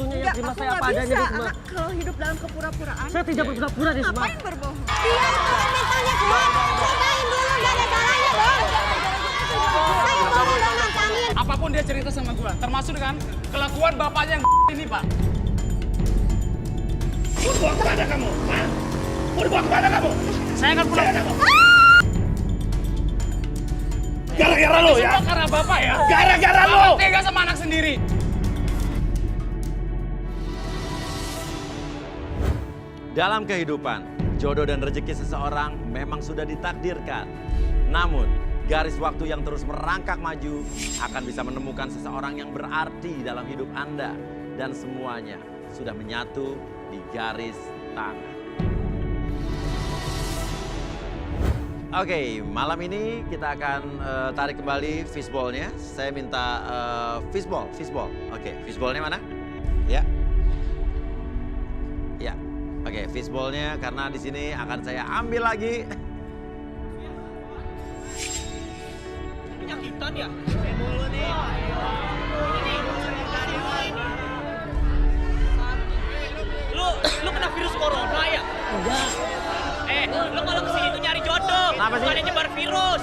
waktunya yang terima saya apa adanya, Risma. Kalau hidup dalam kepura-puraan. Saya tidak berpura-pura, Risma. Ngapain berbohong? Dia misalnya keluar, cobain dulu, gak ada salahnya dong. Saya ngomong dong nantangin. Apapun dia cerita sama gua, termasuk dengan kelakuan bapaknya yang ini, Pak. Mau dibawa kemana kamu? Hah? Mau dibawa kemana kamu? Saya akan pulang. Gara-gara lo ya? Semua karena bapak ya? Gara-gara lo! Bapak tega sama anak sendiri. Dalam kehidupan, jodoh dan rezeki seseorang memang sudah ditakdirkan. Namun, garis waktu yang terus merangkak maju akan bisa menemukan seseorang yang berarti dalam hidup Anda. Dan semuanya sudah menyatu di garis tangan. Oke, malam ini kita akan tarik kembali fishball-nya. Saya minta fishball. Oke, fishball-nya mana? Ya. Ya. Oke, fishball-nya karena di sini akan saya ambil lagi. Penyakitan ya? Lu kena virus corona ya? Enggak. Lu kalau kesini tuh nyari jodoh. Kenapa sih? Bukannya nyebar virus.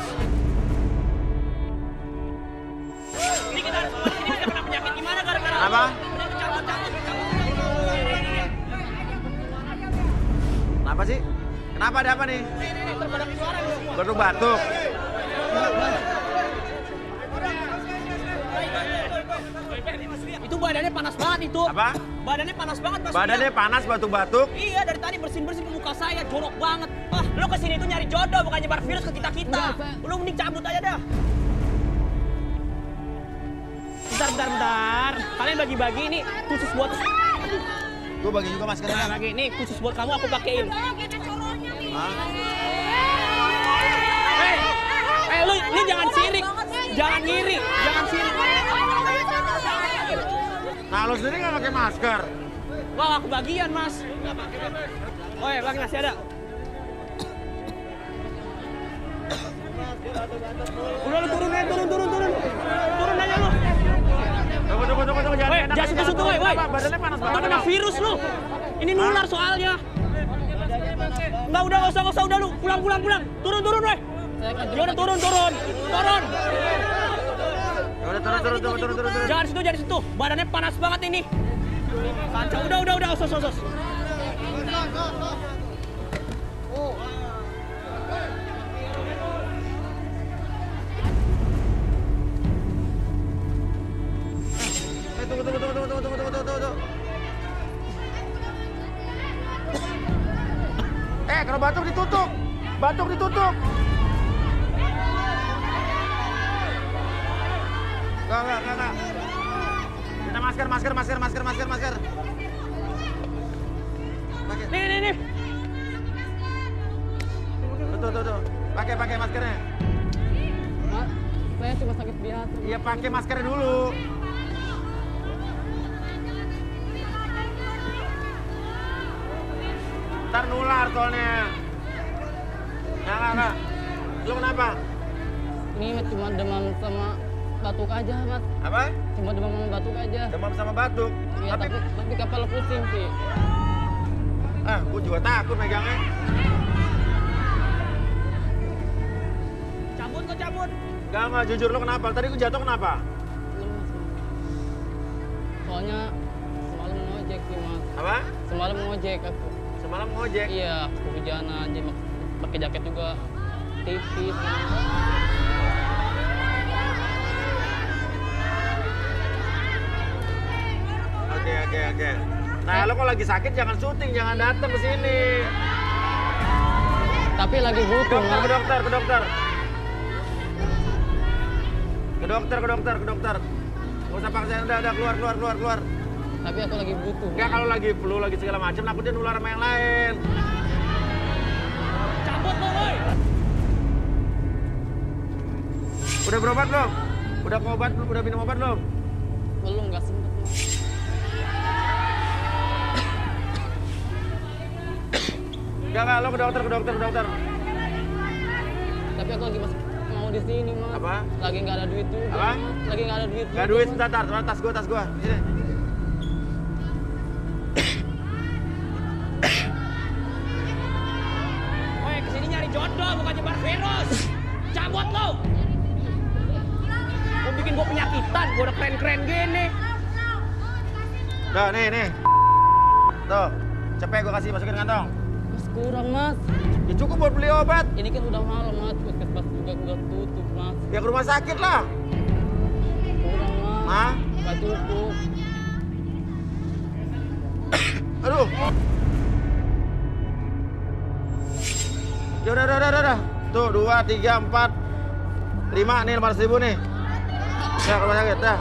Ini kita harus semua di sini bisa kena penyakit gimana gara-gara Apa? Cabut. Kenapa sih? Kenapa ada apa nih? Terbadak suara lu semua. Batuk-batuk. Itu badannya panas banget itu. Apa? Badannya panas banget Mas. Badannya panas, batuk-batuk. Iya, dari tadi bersin-bersin ke muka saya, jorok banget. Ah, lu kesini tuh nyari jodoh, bukan nyebar virus ke kita-kita. Lu mending cabut aja dah. Bentar. Kalian bagi-bagi ini khusus buat... Gue bagi juga maskernya. Nah, lagi, nih khusus buat kamu aku pakein. Lu jangan sirik. Jangan ngiri, jangan sirik. Nah, lo sendiri nggak pakai masker? Wah, aku bagian, Mas. Oh ya, lagi masih ada. Udah lu turun aja, turun. Turun aja lu. Tunggu, Jangan sentuh-sentuh, woi. Badannya panas banget. Ntar kena virus lu. Ini nular soalnya. Nggak usah, udah lu. Pulang. Turun, woi. Yaudah, turun. Turun. Jangan situ. Badannya panas banget ini. Kacau, udah, sos. Tunggu. Kalau batuk ditutup. Enggak. Kita masker. Pakai. Nih. Tuh. Pakai maskernya. Mas, saya cuma sakit biasa. Iya, pakai maskernya dulu. Ntar nular soalnya. Enggak. Lu kenapa? Ini cuma demam sama batuk aja, Mas. Apa? Cuma demam sama batuk aja. Demam sama batuk. Iya, tapi kepala pusing sih. Gua juga takut megangnya. Cabut. Enggak, jujur lu kenapa? Tadi gua jatuh kenapa? Lemas, Mas. Soalnya semalam ngojek sih, Mas. Apa? Semalam ngojek aku. Semalam ngojek. Iya, kehujanan, jadi pakai jaket juga tipis. Oke. Nah, lo kalau lagi sakit jangan syuting, jangan datang ke sini. Tapi lagi butuh, Mas. Ke dokter. Ke dokter. Nggak usah paksain, udah keluar. Tapi aku lagi butuh. Enggak, kalau lagi flu, lagi segala macam, takutnya nular sama yang lain. Cabut lo, woi. Udah berobat belum? Udah minum obat belum? Belum, nggak sempet, Mas. Enggak, lo ke dokter. Tapi aku lagi mau di sini, Mas. Apa? Lagi nggak ada duit juga. Apa? Mas. Lagi nggak ada duit. Enggak juga, duit, Mas. sebentar, tas gua. Sini. judo, bukan nyebar virus. Cabut lo. Mau bikin gue penyakitan, gue udah keren-keren gini. Udah, nih. Tuh, cepet gue kasih masukin kantong. Mas kurang mas. Ya cukup buat beli obat. Ini kan udah malam mas, puskesmas juga udah tutup mas. Ya ke rumah sakit lah. Kurang mas. Hah? Gak cukup. Aduh. Ya udah. Tuh 2, 3, 4, 5 nih 500.000 nih. Ya ke rumah sakit dah.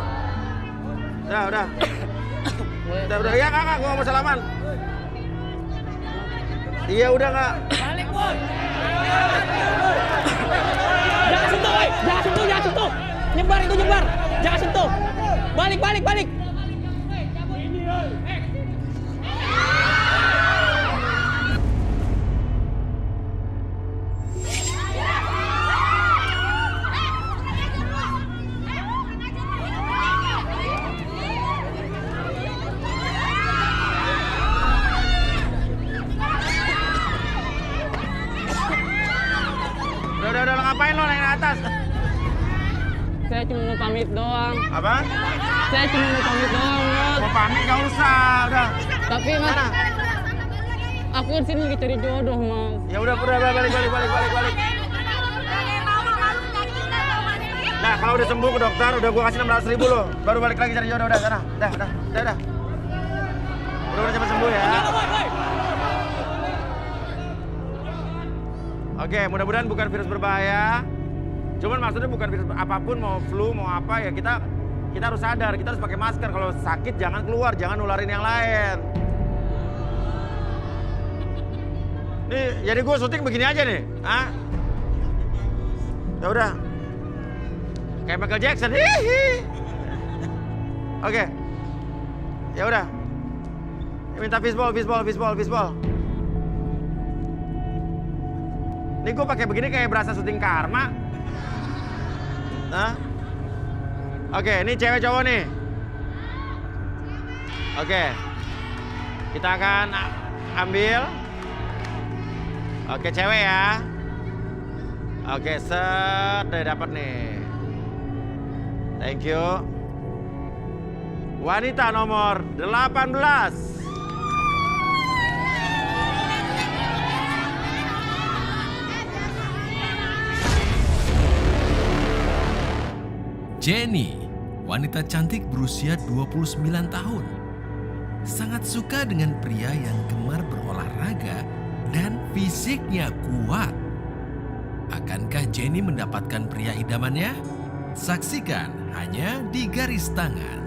Udah. Udah. Ya kakak, gua mau salaman. Iya udah nggak. Balik boy. Jangan sentuh, woy. Jangan sentuh. Nyebar itu nyebar. Jangan sentuh. Balik. Udah ngapain lo naik ke atas? Saya cuma mau pamit doang. Apa? Saya cuma mau pamit doang mas. Mau pamit nggak usah, udah. Tapi mas, Mana? aku di sini lagi cari jodoh mas. Ya udah balik. Nah kalau udah sembuh ke dokter, udah gua kasih 600.000 lo. Baru balik lagi cari jodoh, udah sana. Udah. Udah cepet sembuh ya. Oke, mudah-mudahan bukan virus berbahaya. Cuman maksudnya bukan virus apapun, mau flu, mau apa ya kita harus sadar, kita harus pakai masker. Kalau sakit jangan keluar, jangan nularin yang lain. Nih, jadi gue syuting begini aja nih, ah? Ya udah, kayak Michael Jackson, hihi. Oke, ya udah. Minta fishball. Ini gue pakai begini kayak berasa syuting Karma. Nah, oke, ini cewek cowok nih. Oke, kita akan ambil. Oke, cewek ya. Oke, set, udah dapat nih. Thank you. Wanita nomor 18. Jenny, wanita cantik berusia 29 tahun. Sangat suka dengan pria yang gemar berolahraga dan fisiknya kuat. Akankah Jenny mendapatkan pria idamannya? Saksikan hanya di Garis Tangan.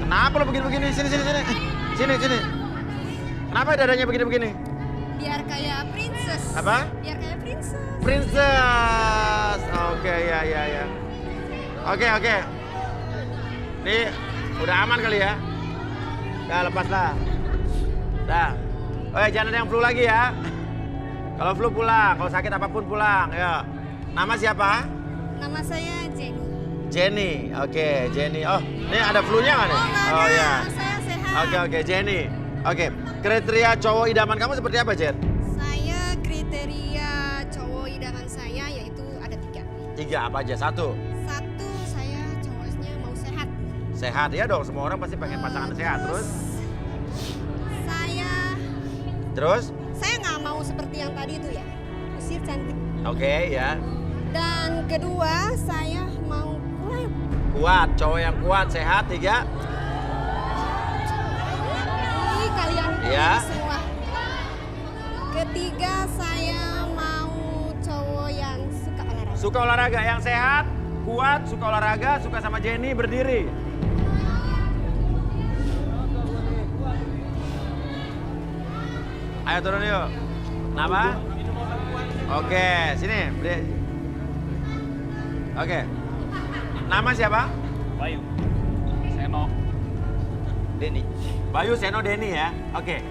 Kenapa lo begini-begini? Sini. Kenapa dadanya begini-begini? Biar kayak princess. Apa? Biar kayak princess. Princess. Oke, ya. Oke. Nih, udah aman kali ya? Dah, lepas lah. Dah. Jangan ada yang flu lagi ya. Kalau flu pulang, kalau sakit apapun pulang. Ya. Nama siapa? Nama saya Jenny. Jenny. Oke, Jenny. Oh, ini ada flu-nya nggak nih? Oh, ada. Ya. Saya sehat. Oke, Jenny. Oke, kriteria cowok idaman kamu seperti apa, Jen? Saya kriteria cowok idaman saya yaitu ada 3. 3 apa aja? 1. 1, saya cowoknya mau sehat. Sehat ya dong, semua orang pasti pengen pasangan sehat. Terus? Terus? Saya nggak mau seperti yang tadi itu ya, usir cantik. Oke, ya. Dan kedua, saya mau kuat. Kuat, cowok yang kuat, sehat. 3. Ini kalian Ya. semua. Ketiga, saya mau cowok yang suka olahraga. Suka olahraga, yang sehat, kuat, suka olahraga, suka sama Jenny, berdiri. Ayo turun yuk. Nama? Oke, sini. Berdiri. Oke. Nama siapa? Bayu. Seno. Denny. Bayu, Seno, Denny ya. Oke.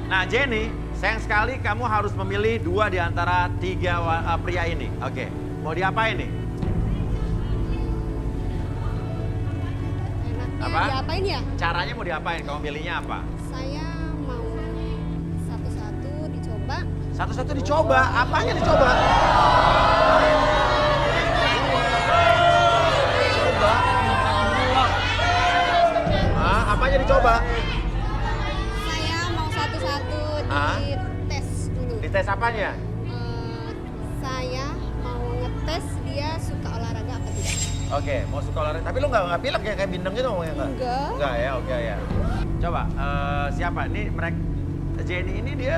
Nah, Jenny, sayang sekali kamu harus memilih 2 di antara 3 pria ini. Oke. Mau diapain nih? Enaknya Apa? diapain ya? Caranya mau diapain? Kamu milihnya apa? Saya mau satu-satu dicoba. Satu-satu dicoba. Apanya dicoba? Coba. Apanya dicoba? Saya mau satu-satu dites dulu. Dites apanya? Saya mau ngetes dia suka olahraga apa tidak. Oke, mau suka olahraga. Tapi lu nggak pilek ya kayak bindeng gitu ngomongnya nggak? Enggak. Enggak ya, oke ya. Coba, siapa? Ini mereka, Jenny ini dia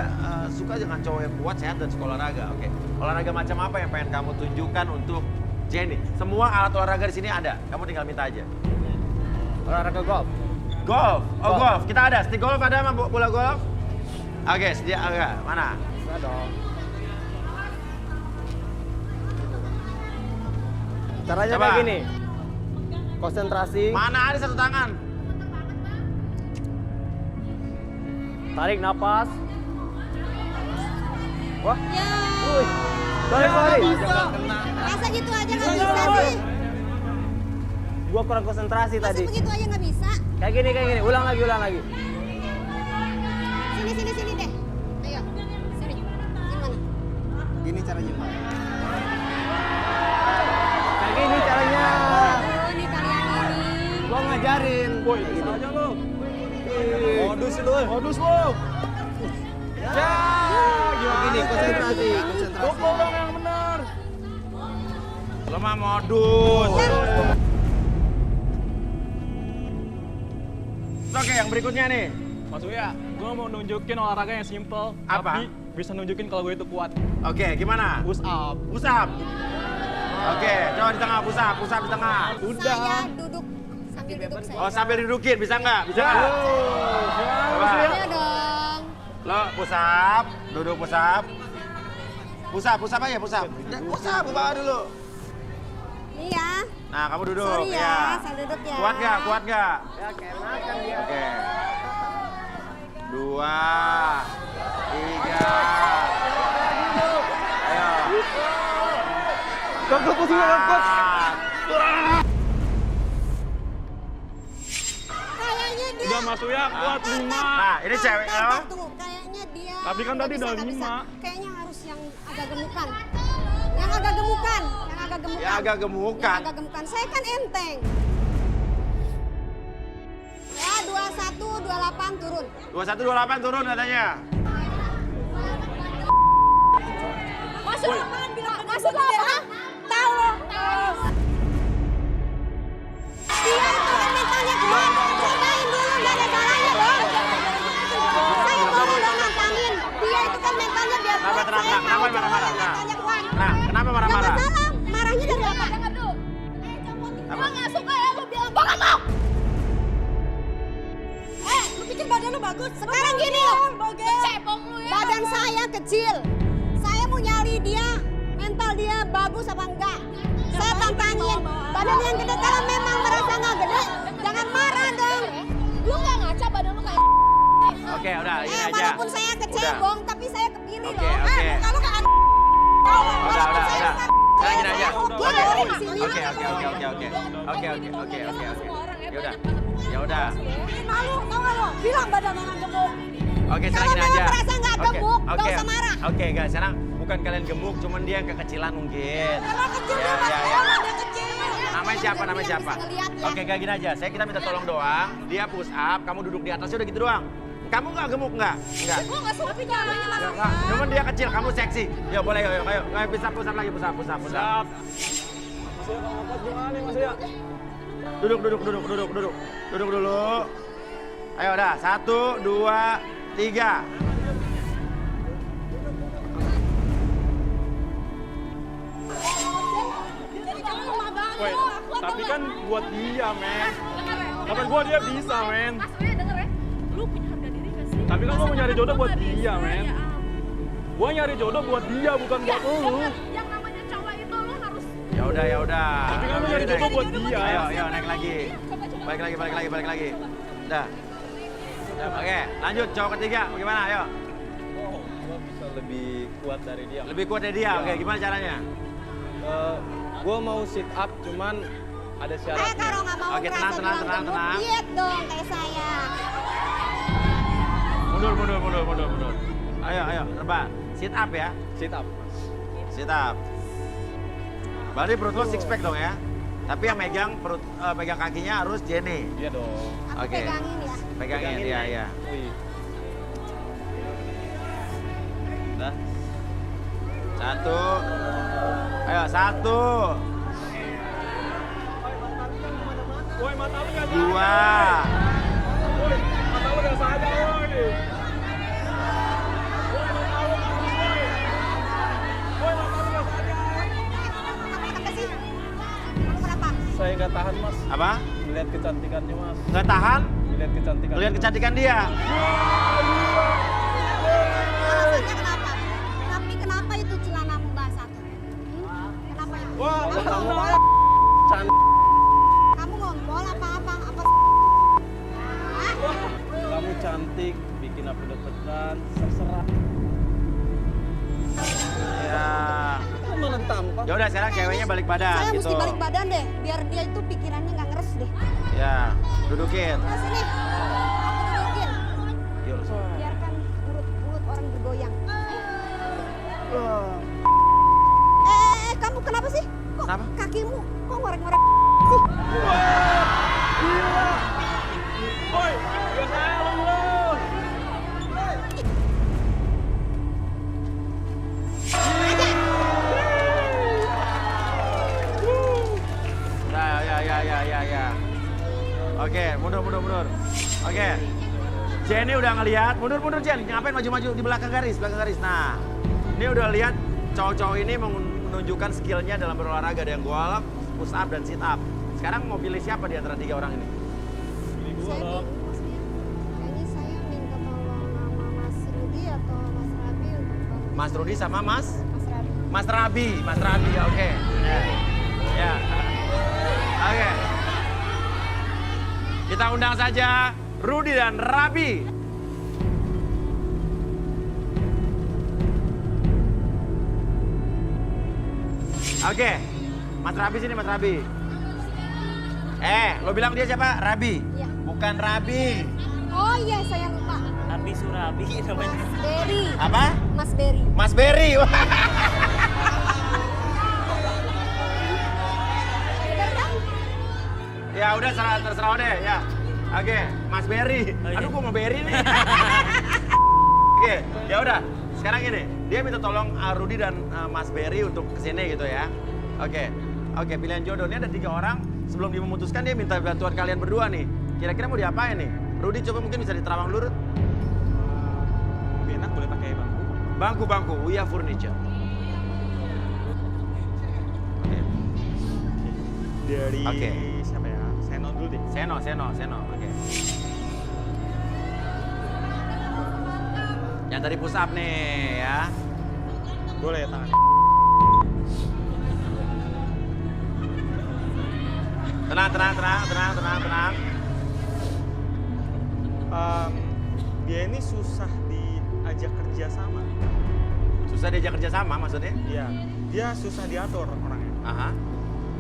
suka dengan cowok yang kuat, sehat, dan suka olahraga. Oke, olahraga macam apa yang pengen kamu tunjukkan untuk Jenny? Semua alat olahraga di sini ada, kamu tinggal minta aja. Olahraga golf. Golf, golf. Kita ada, stick golf ada sama bola golf? Oke, sedia agak, mana? Ada dong. Caranya Coba. kayak gini. Konsentrasi, Mana ada satu tangan? tarik napas. Wah, Ya, sorry. masa gitu aja nggak bisa sih? Gua kurang konsentrasi Masa tadi. begitu aja nggak bisa? Kayak gini. Ulang lagi. Sini deh. Ayo, sini. Gimana? Gini caranya, Pak. Kayak gini caranya. Oh, nih kalian ini. Gua ngajarin. Boy, bisa aja lo. Modus lu. Ya, gini konsentrasi. Pukul dong yang benar. Lo mah modus. Oke, yang berikutnya nih. Mas Uya, gue mau nunjukin olahraga yang simple. Apa? Tapi bisa nunjukin kalau gue itu kuat. Oke, gimana? Push up. Push up. Oke, coba di tengah, push up di tengah. Saya duduk sambil duduk saya. Oh, sambil didudukin, bisa nggak? Bisa nggak? Coba. Ayo dong. Lo push up, duduk push up. Push up aja, push up. Push up, bawa dulu. Iya. Nah, kamu duduk. Sorry ya, saya duduk ya. Kuat nggak? Ya, kayak makan dia. Oke. 2, 3. Ayo. Kok pusingnya kok. Kayaknya dia. Udah Mas Uya, kuat 5. Nah, ini cewek ya. Tuh, kayaknya dia. Tapi kan tadi nggak udah bisa, nggak 5. bisa. Kayaknya harus yang agak gemukan. Yang agak gemukan. Ya agak gemukan. Yang agak gemukan. Saya kan enteng. Ya, 21, 28 turun. 21, 28 turun katanya. Masuk lapangan bilang masuk lapangan. Tahu loh. Dia itu kan mentalnya kuat. Cobain dulu, nggak ada salahnya dong. Saya baru udah nantangin. Dia itu kan mentalnya biar Kenapa kuat. tenang? Saya Kenapa mau marah-marah? cowok yang mentalnya kuat. Nah, kenapa Nggak marah-marah? masalah. Marahnya dari apa? Gua nggak suka ya lu bilang. Gua nggak mau. Lu pikir badan lu bagus? Sekarang gini loh. Cepong lu ya. Badan saya kecil. Saya mau nyari dia. Mental dia bagus apa enggak? Saya tantangin. Badan yang gede kalau memang merasa nggak gede, jangan marah dong. Lu nggak ngaca badan lu kayak. Oke, udah ini aja. Walaupun saya kecebong, tapi saya kepilih Oke, loh. oke. Muka lu kayak. Udah. Sekarang gini aja. Oke. Oke. Ya udah. Malu, tau gak lo? Bilang badan orang gemuk. Oke, sekarang Kalau gini memang aja. merasa nggak gemuk, nggak usah marah. Oke, guys, sekarang bukan kalian gemuk, cuman dia yang kekecilan mungkin. Kalau kecil Ya, dia ya, masih ya. orang, dia kecil. Namanya siapa? Dia Namanya bisa siapa? ngeliat ya. Oke, kayak gini aja. Kita minta tolong doang. Dia push up, kamu duduk di atasnya udah gitu doang. Kamu nggak gemuk nggak? Nggak. Gue nggak suka caranya mas. Nggak. Cuman dia kecil, kamu seksi. Yo boleh, ayo. Ayo push up lagi, push up. Siap. Mas Uya, kalau ngotot gimana nih Mas Uya? Duduk dulu. Ayo udah, 1, 2, 3. Woi, tapi kan buat dia, men. Tapi gua dia bisa, men. Mas Uya denger ya, lu punya harga diri gak sih? Tapi kan gua mau nyari jodoh buat Masa dia, lu men. Gua nyari jodoh buat dia, bukan buat lu. Yang namanya cowok itu lu harus Ya udah. Tapi kan gua nyari jodoh buat dia. Ayo naik lagi. Balik lagi. Udah. Oke, lanjut cowok ketiga. Bagaimana? Ayo. Oh, gua bisa lebih kuat dari dia. Lebih kuat dari dia. Oke, gimana caranya? Gua mau sit up, cuman ada syaratnya. Kalau nggak mau Oke, merasa tenang. bilang gemuk, diet dong kayak saya. Mundur. Ayo, rebahan. Sit up ya. Sit up. Sit up. Berarti perut lo six pack dong ya. Tapi yang pegang kakinya harus Jenny. Iya dong. Aku Oke. pegangin ya. Pegangin, iya. Wih. Udah. 1. Ayo, 1. Woi, mata lu nggak 2. Woi, mata lu nggak sadar, woi. Woi, mata lu bagus, woi. Woi, mata lu nggak sadar. Kenapa sih? Kamu kenapa? Saya nggak tahan, Mas. Apa? Lihat kecantikannya, Mas. Nggak tahan? Lihat kecantikan. Lihat kecantikan dia. Alasannya kenapa? Tapi kenapa itu celanamu basah tuh? Kenapa itu? Wah, kamu cantik. kamu ngompol apa-apa? Apa? Hah? Kamu cantik, bikin aku deg-degan, terserah. Ya. Kamu mana tampak? Ya udah sekarang ceweknya balik badan Saya gitu. mesti balik badan deh, biar dia itu pikirannya nggak ngeres deh. Ya, dudukin. Nah, sini, aku dudukin. Yuk. Biarkan mulut orang bergoyang. Kamu kenapa sih? Kok Kenapa? kakimu kok ngorek-ngorek sih? Woi, gak salah lu. Ya. Oke, mundur. Oke. Jenny udah ngelihat, mundur Jen. Ngapain maju-maju di belakang garis. Nah, ini udah lihat cowok-cowok ini menunjukkan skillnya dalam berolahraga. Ada yang golf, push up, dan sit up. Sekarang mau pilih siapa di antara 3 orang ini? Saya bingung maksudnya. Kayaknya saya minta tolong sama Mas Rudi atau Mas Rabi untuk bantu. Mas Rudi sama Mas Mas Rabi. Mas Rabi, oke. Ya. Oke. Kita undang saja Rudi dan Rabi. Oke. Mas Rabi sini, Mas Rabi. Lo bilang dia siapa? Rabi? Iya. Bukan Rabi. Oh iya, saya lupa. Rabi Surabi namanya. Mas Berry. Apa? Mas Berry. Mas Berry. Bener kan? Ya udah terserah deh ya. Oke, Mas Berry. Aduh, gua mau Berry nih. Oke, ya udah. Sekarang gini, dia minta tolong Rudi dan Mas Berry untuk kesini gitu ya. Oke, pilihan jodoh ini ada 3 orang. Sebelum dia memutuskan dia minta bantuan kalian berdua nih. Kira-kira mau diapain nih? Rudi coba mungkin bisa diterawang dulu. Lebih enak boleh pakai bangku. Bangku, Uya Furniture. Oke. Dari Oke. siapa ya? Seno dulu deh. Seno. Oke. Yang dari push up nih ya. Boleh ya tangan. Tenang. Dia ini susah diajak kerja sama. Susah diajak kerja sama maksudnya? Iya, dia susah diatur orangnya. Aha.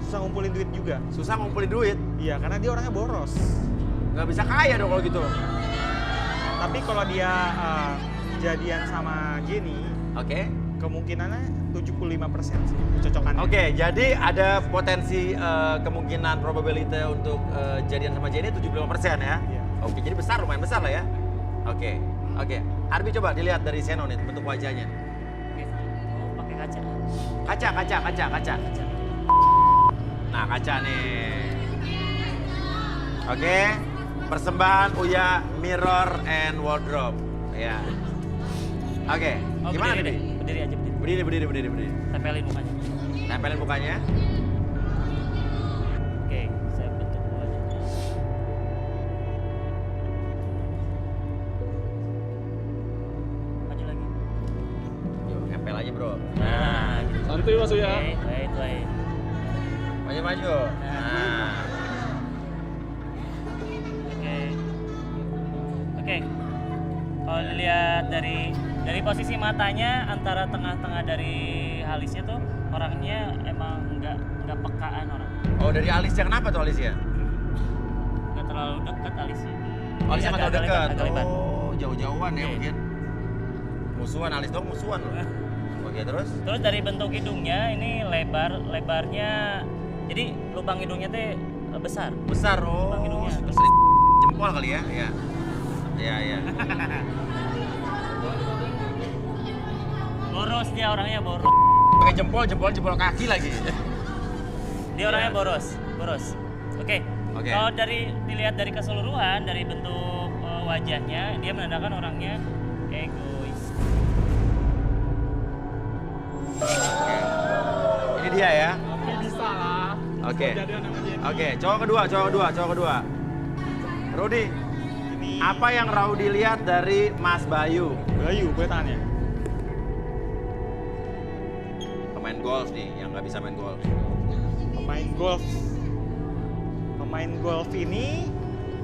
Susah ngumpulin duit juga. Susah ngumpulin duit. Iya, karena dia orangnya boros. Nggak bisa kaya dong kalau gitu. Tapi kalau dia jadian sama Jenny, Oke. kemungkinannya 75% sih kecocokannya. Oke, jadi ada potensi kemungkinan probability untuk jadian sama Jenny 75% ya? Iya. Oke, jadi lumayan besar lah ya? Oke. Arbi coba dilihat dari Seno nih, bentuk wajahnya. Oh, pakai kaca. Kaca. Nah, kaca nih. Oke, persembahan Uya Mirror and Wardrobe. Ya. Oke, Oh, gimana berdiri nih? deh. Berdiri aja, berdiri. Berdiri. Tempelin mukanya. Tempelin mukanya. Oke, saya bentuk dulu aja. Maju lagi. Yuk, nempel aja bro. Nah, gitu. Santuy Mas Uya. Oke, wait. Maju. Nah. Oke. Kalau dilihat dari posisi matanya antara tengah-tengah dari alisnya tuh orangnya emang nggak pekaan orang. Oh, dari alisnya kenapa tuh alisnya? Nggak terlalu dekat alisnya. Alisnya nggak terlalu dekat. Agak lebar. Oh, jauh-jauhan ya Oke. mungkin. Musuhan, alis dong musuhan loh. Oke, terus? Terus dari bentuk hidungnya ini lebarnya, jadi lubang hidungnya teh besar. Besar, oh. Lubang hidungnya. Sering jempol kali ya? Iya. Iya. Boros dia orangnya boros. Pakai jempol kaki lagi. Dia orangnya boros. Oke. Oke. Kalau dilihat dari keseluruhan dari bentuk wajahnya, dia menandakan orangnya egois. Oke. Ini dia ya. Ya bisa lah. Oke. Kejadian sama Jenny. Oke, cowok kedua. Rudi, apa yang Raudi lihat dari Mas Bayu? Bayu, gue tanya. Pemain golf nih, yang nggak bisa main golf. Pemain golf ini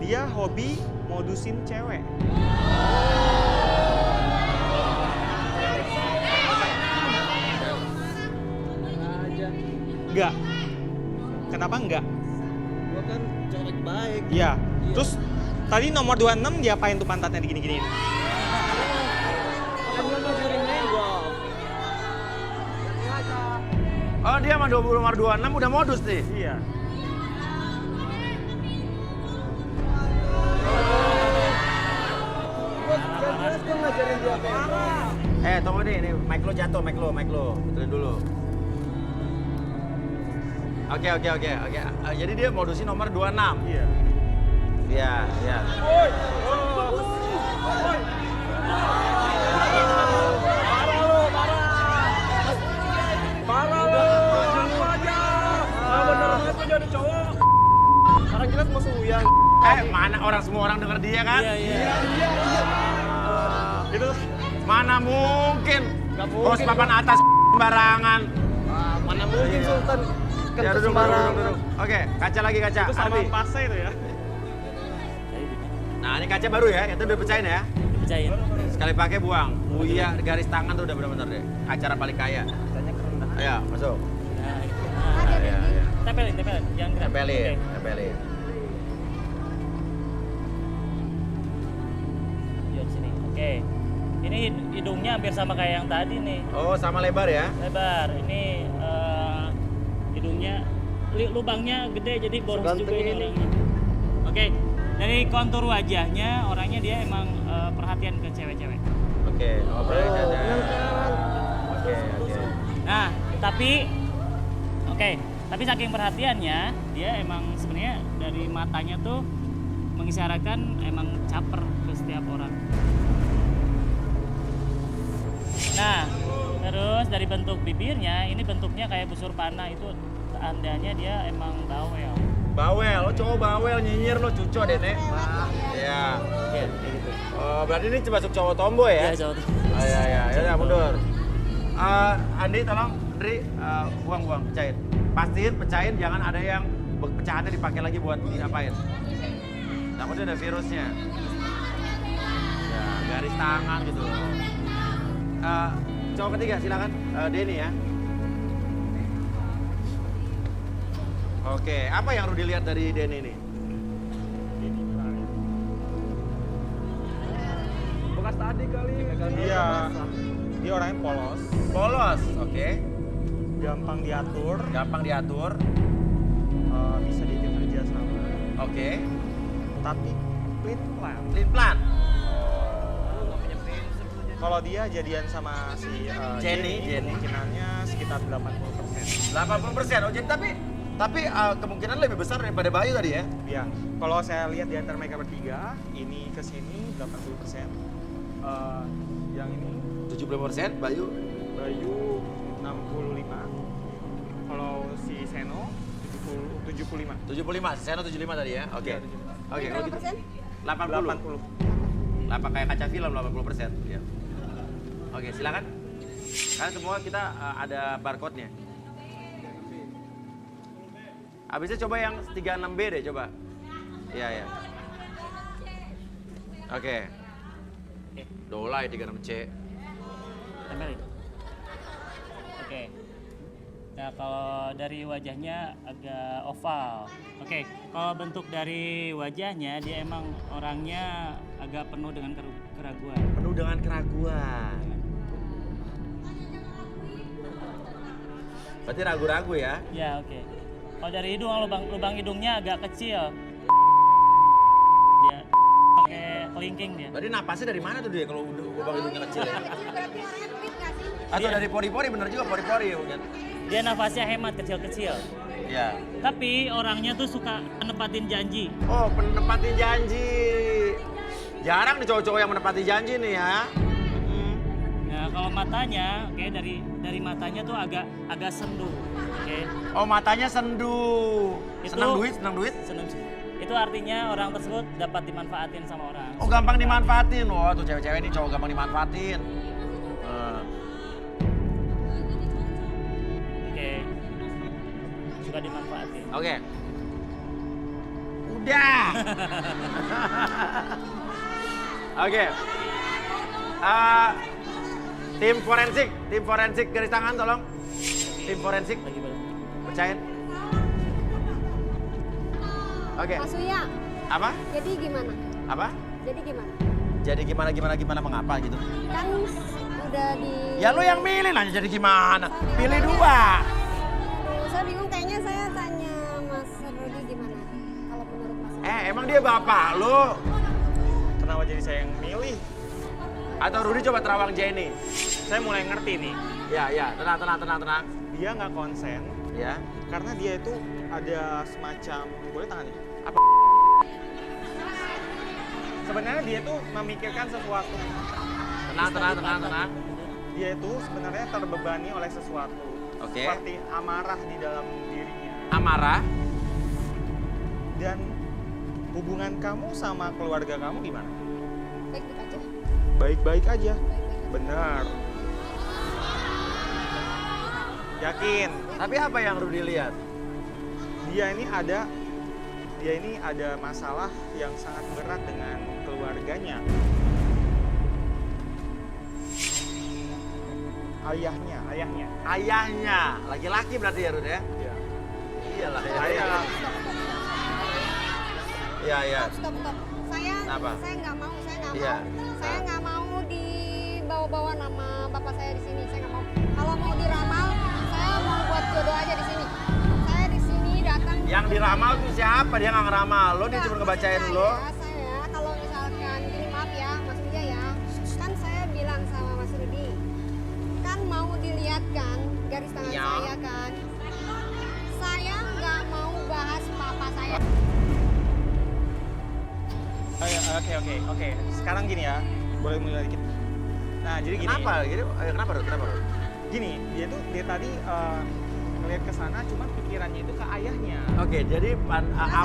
dia hobi modusin cewek. Enggak. Kenapa enggak? Gua kan cewek baik. Iya. Terus tadi nomor 26 diapain tuh pantatnya digini-giniin? Kan gua ngajarin main golf. Oh, dia sama 20 nomor 26 udah modus nih. Iya. Gua ngajarin dia parah. Tunggu nih, mic lo jatuh, mic lo. Betulin dulu. Oke. Jadi dia modusin nomor 26. Iya. Iya. Parah lo. Aja. Bener banget lu jadi cowok. Sekarang jelas musuh Uyan. Mana semua orang denger dia kan? Iya. Itu Mana mungkin? Gak Bos mungkin. papan atas sembarangan. Mana mungkin Sultan. Ya duduk. Oke, kaca lagi. sama Ardi. pasnya itu ya. Nah, ini kaca baru ya, itu udah pecahin ya. Dipercayain. Sekali pakai buang. Buya garis tangan tuh udah bener-bener deh. Acara paling kaya. Ayo, masuk. Nah, gitu. Iya. Tempelin, jangan gerak. Tempelin. Di sini. Oke. Ini hidungnya hampir sama kayak yang tadi nih. Oh, sama lebar ya? Lebar. Ini hidungnya lubangnya gede jadi boros Seganteng juga ini ini. orangnya. Oke. Dari kontur wajahnya orangnya dia emang perhatian ke cewek-cewek. Oke, ngobrol aja. Oke. Nah, tapi saking perhatiannya dia emang sebenarnya dari matanya tuh mengisyaratkan emang caper ke setiap orang. Nah, terus dari bentuk bibirnya ini bentuknya kayak busur panah, itu tandanya dia emang bawel. Bawel, lo cowok bawel, nyinyir lo cuco deh, Nek. Iya. Iya, kayak gitu. Oh, berarti ini termasuk cowok tomboy ya? Iya, cowok. Ya, mundur. Andi, tolong, Andri, buang, pecahin. Pastiin, pecahin, jangan ada yang pecahannya dipakai lagi buat diapain. Takutnya ada virusnya. Ya, garis tangan gitu. Cowok ketiga, silakan. Denny ya. Oke, apa yang Rudi lihat dari Denny ini? Bekas tadi kali. Iya. Dia orangnya polos, Polos, oke. gampang diatur, bisa diajak kerja sama, Oke. tapi pelin Plan. Kalau dia jadian sama si Jenny. kemungkinannya sekitar 80%. 80%. Oh, jadi tapi kemungkinan lebih besar daripada Bayu tadi ya? Iya. Kalau saya lihat di antara mereka bertiga, ini ke sini 80%. Yang ini 75%, Bayu. Bayu 65. Kalau si Seno 75. 75, Seno 75 tadi ya? Oke. Iya, 75. Oke, kalau gitu. 80. 80. Kayak kaca film 80%. Ya. Oke, silakan. Karena semua kita ada barcode-nya. Habisnya coba yang 36B deh, coba. Iya. Oke. Dolai 36C. Tempelin. Oke. Nah, kalau dari wajahnya agak oval. Oke, kalau bentuk dari wajahnya dia emang orangnya agak penuh dengan keraguan. Penuh dengan keraguan. Berarti ragu-ragu ya? Ya, oke. Kalau dari hidung, lubang hidungnya agak kecil. Dia pakai kelingking dia. Berarti napasnya dari mana tuh dia kalau lubang hidungnya kecil ya? Kecil berarti orangnya duit nggak sih? Atau dari pori-pori, bener juga pori-pori mungkin. Dia nafasnya hemat, kecil-kecil. Iya. Tapi orangnya tuh suka nepatin janji. Oh, penepatin janji. Jarang nih cowok-cowok yang menepati janji nih ya. Nah, kalau matanya, oke, dari matanya tuh agak sendu. Oke. Oh, matanya sendu. Senang duit? Sendu. Itu artinya orang tersebut dapat dimanfaatin sama orang. Oh, gampang dimanfaatin. Wah, tuh cewek-cewek ini cowok gampang dimanfaatin. Oke. Suka dimanfaatin. Oke. Udah. Oke. Tim forensik garis tangan tolong. Tim forensik Lagi belum. percayain. Oke. Mas Uya, Apa? jadi gimana? Apa? Jadi gimana? Jadi gimana mengapa gitu? Kan udah di... Ya lu yang milih nanya jadi gimana? Pilih dua. Aduh, saya bingung, kayaknya saya tanya Mas Rudi gimana? Kalau menurut Mas Rudi. Emang dia bapak lu? Kenapa jadi saya yang milih? Atau Rudi coba terawang Jenny? Saya mulai ngerti nih. Ya, tenang. Dia nggak konsen Ya. karena dia itu ada semacam, boleh tangan nih? Apa? Sebenarnya dia tuh memikirkan sesuatu. Tenang. Dia itu sebenarnya terbebani oleh sesuatu. Oke. Seperti amarah di dalam dirinya. Amarah? Dan hubungan kamu sama keluarga kamu gimana? Baik-baik aja. Baik-baik aja. Baik-baik aja. Benar. Yakin? Tapi apa yang Rudi lihat? Dia ini ada masalah yang sangat berat dengan keluarganya. Ayahnya. Laki-laki berarti ya Rudi ya? Iya. Iyalah ya. Ayah. Iya. Stop. Saya Kenapa? nggak mau. Iya. Saya nggak mau dibawa-bawa nama bapak saya di sini. Saya nggak mau. Kalau mau diramal, saya mau buat jodoh aja di sini. Saya di sini datang. Yang diramal tuh siapa? Dia nggak ngeramal lo, dia cuma ngebacain lo. Saya kalau misalkan gini, maaf ya Mas Rudi ya. Kan saya bilang sama Mas Rudi, kan mau dilihat kan garis tangan Ya. saya kan. Saya nggak mau bahas papa saya. Oke. Sekarang gini ya, boleh mulai dikit. Nah, jadi gini. Kenapa Rudi? Gini, dia tadi ngelihat ke sana, cuma pikirannya itu ke ayahnya. Oke, jadi apa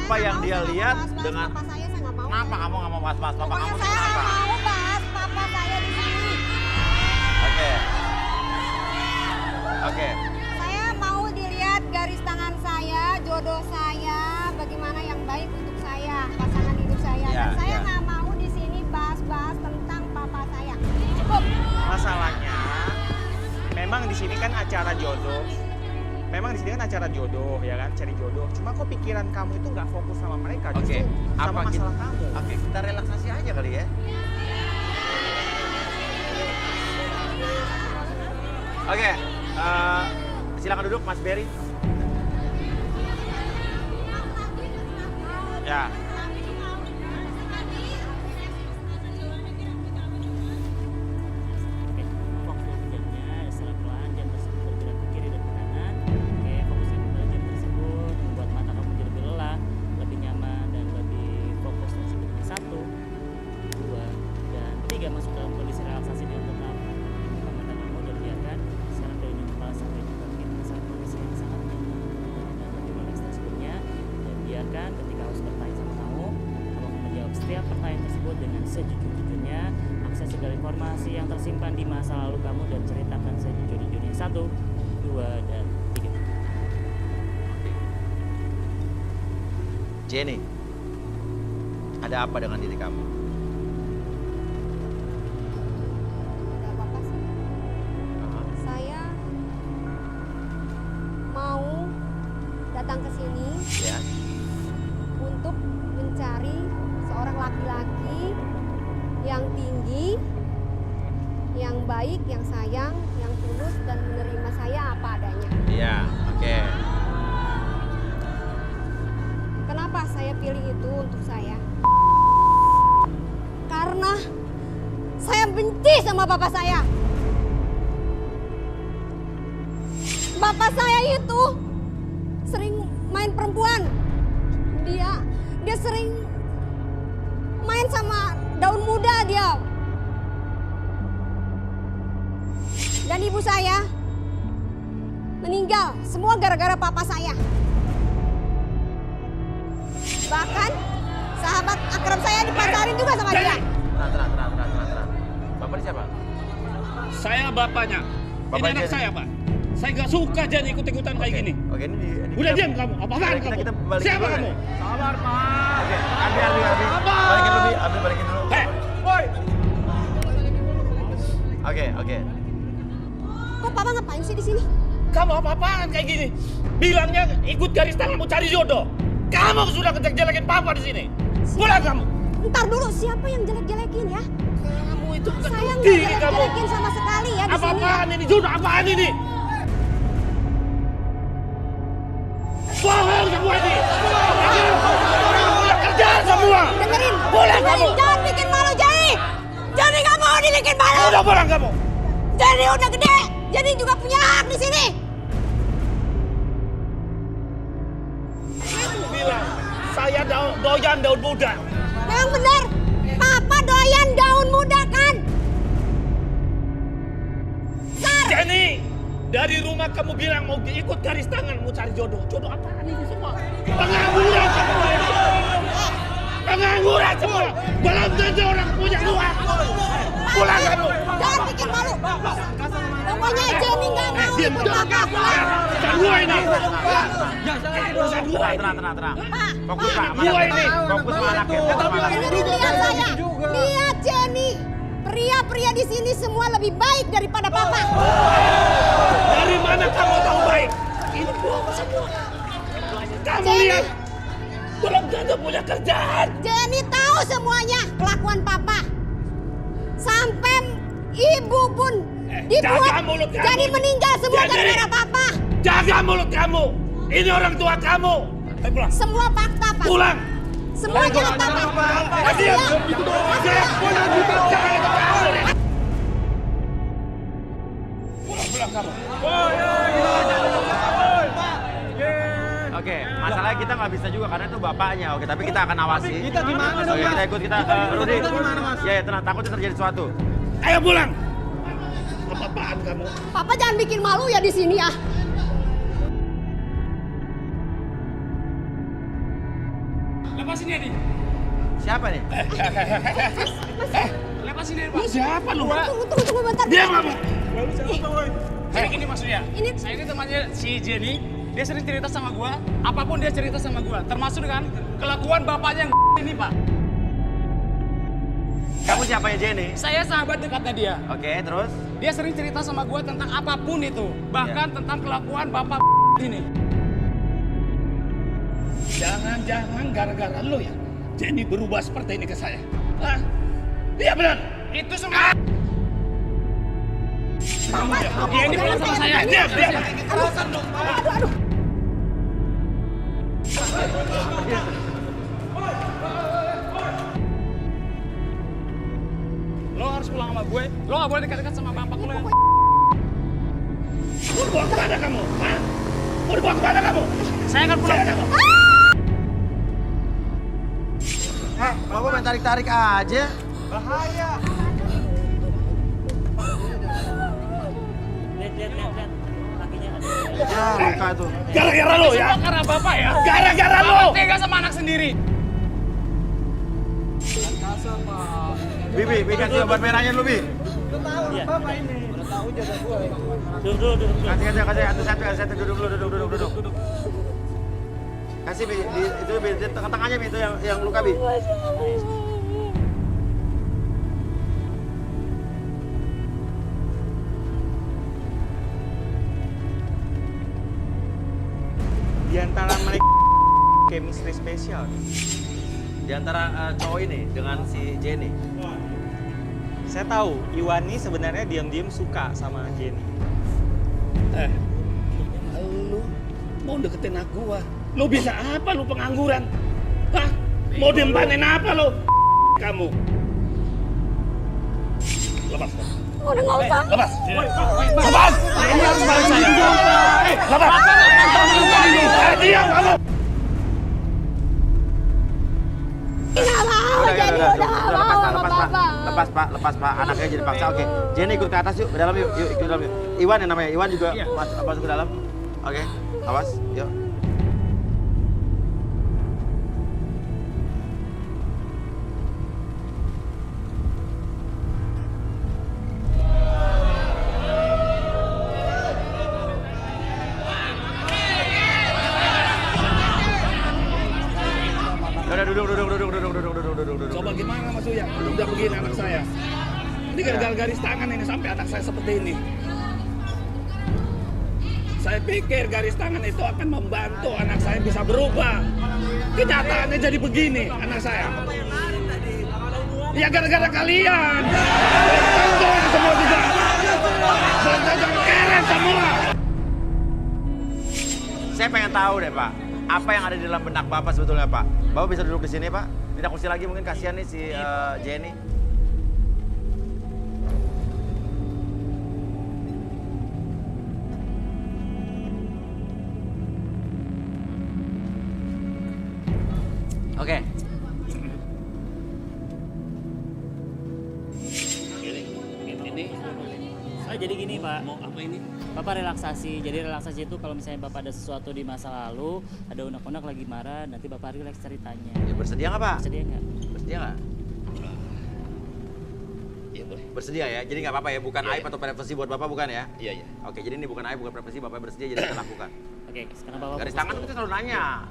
Saya yang nggak dia mau lihat bahas dengan papa saya nggak mau. kenapa kamu nggak mau bahas papa Pokoknya kamu saya nggak kenapa? mau bahas papa saya di sini. Oke. Saya mau dilihat garis tangan saya, jodoh saya, bagaimana yang baik untuk saya, pasangan hidup saya. Ya, Dan saya ya. nggak mau di sini bahas-bahas tentang papa saya. Cukup. Masalahnya, memang di sini kan acara jodoh. Ya kan, cari jodoh. Cuma kok pikiran kamu itu nggak fokus sama mereka, Oke. justru sama Apa masalah kamu. Oke, kita relaksasi aja kali ya. Oke, silakan duduk Mas Berry. Ya. Oke, fokus jamnya secara pelan, jam tersebut bergerak ke kiri dan ke kanan. Oke, fokusnya kepada jam tersebut, membuat mata kamu jadi lebih lelah, lebih nyaman dan lebih fokus tersebut. 1, 2, dan 3 masuk dalam kondisi relaksasi yang tetap. Buka mata kamu dan biarkan sekarang dari ujung kepala sampai ujung kaki dalam kondisi yang sangat nyaman dan lebih rileks tersebutnya. Dan biarkan ketika harus bertanya sama kamu menjawab setiap pertanyaan tersebut dengan sejujur-jujurnya. Akses segala informasi yang tersimpan di masa lalu kamu dan ceritakan sejujur-jujurnya. 1, 2, dan 3. Jenny, ada apa dengan diri kamu? Tidak apa-apa sih. Saya mau datang ke sini Ya. untuk mencari seorang laki-laki yang tinggi, yang baik, yang sayang, yang tulus dan menerima saya apa adanya. Iya. sama bapak saya. Bapak saya itu sering main perempuan. Dia sering main sama daun muda dia. Dan ibu saya meninggal semua gara-gara papa saya. Bahkan sahabat akrab saya dipacarin juga sama dia. Tenang. Bapak ini siapa? Saya bapaknya. Bapak Ini anak Jenny. saya, Pak. Saya nggak suka jadi ikut-ikutan kayak gini. Oke, ini Udah diam kamu. Apaan kamu? kita balikin Siapa dulu kamu? ya. Sabar, Pak. Oke, Abi. Balikin dulu. Woi. Oke. Kok papa ngapain sih di sini? Kamu apa-apaan kayak gini? Bilangnya ikut garis tangan mau cari jodoh. Kamu sudah kejelekin papa di sini. Pulang kamu. Ntar dulu, siapa yang jelek-jelekin ya? Kamu itu bukan Saya nggak diri kamu. jelek-jelekin sama sekali ya di sini. Apa-apaan ini? Jodoh apaan ini? Bohong semua ini. Pulang kerja semua. Dengerin, Pulang kamu. jangan bikin malu Jadi. Jadi nggak mau dibikin malu. Udah pulang kamu. Jadi udah gede, jadi juga punya hak di sini. Aku bilang, saya doyan daun muda. Memang benar, papa doyan daun muda kan? Jenny, dari rumah kamu bilang mau diikut garis tangan, mau cari jodoh. Jodoh apaan ini semua? Pengangguran semua ini. Pengangguran semua. Belum tentu orang punya uang. Pulang kamu. Jangan bikin malu. Pokoknya Jenny nggak mau Diam, ikut papa pulang. Urusan gua ini. Urusan gua ini. Tenang. Pak, Fokus, Pak. Gua ini. Fokus sama anaknya. lihat saya. Lihat Jenny. Pria-pria di sini semua lebih baik daripada papa. Dari mana kamu tahu baik? Ini bohong semua. Kamu Jenny. lihat. Belum tentu punya kerjaan. Jenny tahu semuanya kelakuan papa. Sampai ibu pun jaga dibuat mulut kamu. jadi meninggal semua Jenny. gara-gara papa. Jaga mulut kamu. Ini orang tua kamu. Ayo pulang. Semua fakta pak. Pulang. Semua milik papa. Kasih Diam. ya. Diam. Pulang kamu. Oke, masalahnya kita nggak bisa juga karena itu bapaknya. Oke, tapi kita akan awasi. Kita gimana dong, Oke, Mas? kita ikut Rudi. Kita gimana, Mas? Ya, tenang. Takutnya terjadi sesuatu. Ayo pulang. Apa-apaan kamu? Papa jangan bikin malu ya di sini ya. Lepasin dia nih. Siapa nih? Lepasin dia, Pak. Siapa lu? Tunggu bentar. Dia kamu. Jadi gini maksudnya, Ini saya ini temannya si Jenny, dia sering cerita sama gua, apapun dia cerita sama gua, termasuk dengan kelakuan bapaknya yang ini Pak. Kamu siapanya Jenny? Saya sahabat dekatnya dia, Oke, terus? dia sering cerita sama gua tentang apapun itu, bahkan tentang kelakuan bapak ini. Jangan-jangan gara-gara lu ya. Jenny berubah seperti ini ke saya. Hah? Iya benar. Itu semua. Dia ini pulang sama saya. Diam. Lo harus pulang sama gue, lo gak boleh dekat-dekat sama bapak lo yang... Mau dibawa kemana kamu? Hah? Mau dibawa kemana kamu? Saya akan pulang. Bapak main tarik-tarik aja. Bahaya. Lihat. Kakinya ada. Ya, luka tuh. Gara-gara lu ya. Semua karena bapak ya. Gara-gara lu. Bapak tega sama anak sendiri. Bibi kasih obat merahnya dulu, Bi. Iya. Udah tahu jaga gua. Duduk. Kasih satu, duduk. Kasih Bi, itu Bi, di tengah-tengahnya Bi, itu yang luka Bi. Di antara mereka chemistry spesial. Di antara cowok ini dengan si Jenny. Saya tahu Iwani sebenarnya diam-diam suka sama Jenny. Lu mau deketin aku gua. Lu bisa apa lu pengangguran? Hah? Mau diempanin apa lu? Kamu. Lepas. Udah nggak usah. Lepas! Lepas! Ini harus balik saya. Lepas! Diam kamu! Nggak mau, jadi udah nggak mau sama Bapak. Lepas Pak, anaknya jadi paksa. Oke, Jenny ikut ke atas yuk, ke dalam yuk, ikut ke dalam yuk. Iwan yang namanya, Iwan juga masuk ke dalam. Oke, awas, yuk. Duduk. Coba gimana Mas Uya? Udah begini anak saya. Ini gara-gara garis tangan ini sampai anak saya seperti ini. Saya pikir garis tangan itu akan membantu anak saya bisa berubah. Kenyataannya jadi begini anak saya. Ya gara-gara kalian. Tonton semua juga. Tonton keren semua. Saya pengen tahu deh Pak, apa yang ada di dalam benak Bapak sebetulnya Pak? Bapak bisa duduk di sini Pak? Pindah kursi lagi mungkin, kasihan nih si Jenny. Oke. Ini saya jadi gini Pak. Mau apa ini? Bapak relaksasi. Jadi relaksasi itu kalau misalnya Bapak ada sesuatu di masa lalu, ada unek-unek lagi marah, nanti Bapak relax ceritanya. Ya, bersedia nggak Pak? Bersedia nggak? Bersedia nggak? Iya boleh. Bersedia ya? Jadi nggak apa-apa ya? Bukan aib atau privasi buat Bapak bukan ya? Iya. Oke, jadi ini bukan aib, bukan privasi, Bapak bersedia jadi kita lakukan. Oke, sekarang Bapak Garis fokus tangan dulu. kita selalu nanya.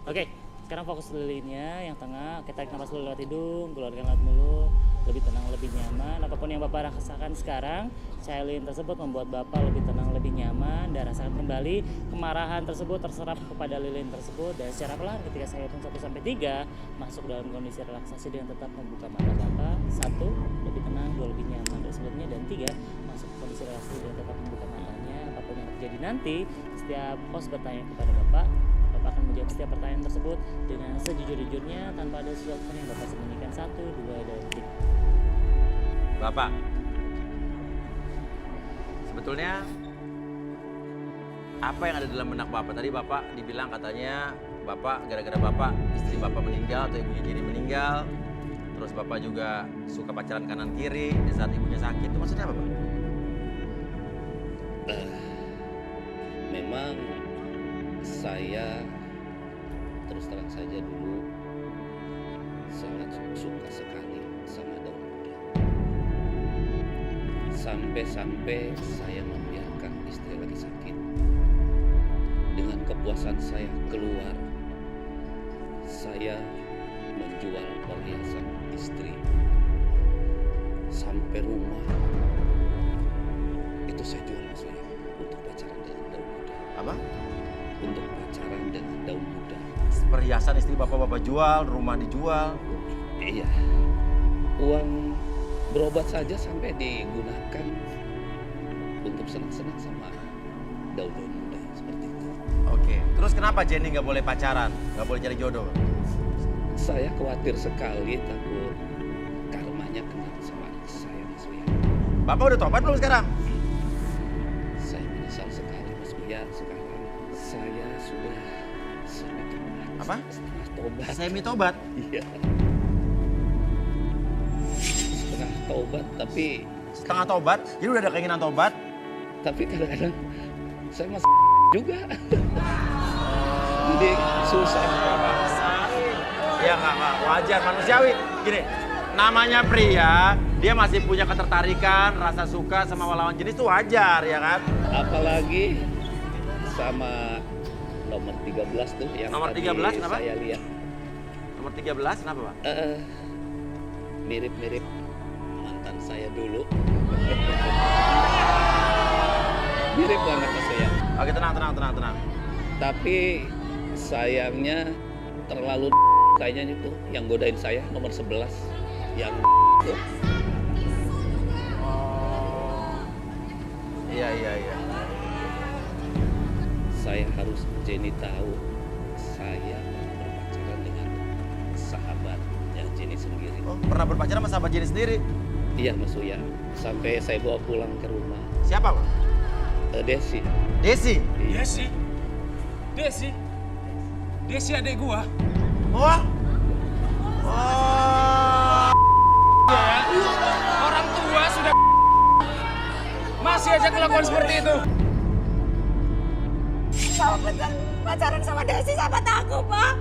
Oke, sekarang fokus lilinnya yang tengah. Kita tarik nafas dulu lewat hidung, keluarkan lewat mulut. Lebih tenang, lebih nyaman. Apapun yang Bapak rasakan sekarang, lilin tersebut membuat Bapak lebih tenang, lebih nyaman. Dan rasakan kembali kemarahan tersebut terserap kepada lilin tersebut. Dan secara pelan ketika saya hitung 1-3, masuk dalam kondisi relaksasi dengan tetap membuka mata Bapak. 1, lebih tenang, 2, lebih nyaman dari sebelumnya. Dan 3, masuk ke kondisi relaksasi dengan tetap membuka matanya. Apapun yang terjadi nanti, setiap host bertanya kepada Bapak akan menjawab setiap pertanyaan tersebut dengan sejujur-jujurnya tanpa ada sesuatu yang Bapak sembunyikan. 1, 2, dan 3. Bapak, sebetulnya apa yang ada dalam benak Bapak? Tadi Bapak dibilang katanya Bapak gara-gara Bapak istri Bapak meninggal atau ibunya Jenny meninggal, terus Bapak juga suka pacaran kanan kiri di saat ibunya sakit. Itu maksudnya apa Pak? Memang saya terus terang saja dulu sangat suka sekali sama daun muda. Sampai-sampai saya membiarkan istri lagi sakit. Dengan kepuasan saya keluar, saya menjual perhiasan istri sampai rumah. Itu saya jual saya untuk pacaran dengan daun muda. Apa? Untuk pacaran dengan daun muda. Perhiasan istri Bapak jual, rumah dijual. Iya. Uang berobat saja sampai digunakan untuk senang-senang sama daun-daun muda seperti itu. Oke. Terus kenapa Jenny nggak boleh pacaran, nggak boleh cari jodoh? Saya khawatir sekali takut karmanya kena sama anak saya, Mas Uya. Bapak udah tobat belum sekarang? Saya menyesal sekali, Mas Uya. Sekarang saya sudah semi-tobat. Apa? Setengah tobat. Semi-tobat? Iya. Setengah tobat, tapi setengah tobat? Jadi udah ada keinginan tobat? Tapi kadang-kadang saya masih juga. Jadi susah. Ya nggak wajar, manusiawi. Gini, namanya pria, dia masih punya ketertarikan, rasa suka sama lawan jenis itu wajar ya kan? Apalagi sama nomor 13 tuh yang Nomor tadi 13 kenapa? saya lihat. Nomor 13 kenapa Pak? Mirip-mirip mantan saya dulu. Mirip banget Mas saya. Oke tenang. Tapi sayangnya terlalu kayaknya itu yang godain saya nomor 11 yang itu. Iya. Saya harus Jenny tahu saya berpacaran dengan sahabatnya Jenny sendiri. Oh, pernah berpacaran sama sahabat Jenny sendiri? Iya Mas Uya, sampai saya bawa pulang ke rumah. Siapa Pak? Desi. Desi? Iya. Desi adik gua. Oh? Ya, orang tua sudah masih aja kelakuan seperti itu. Bapak pacaran sama Desi sahabat aku, Pak.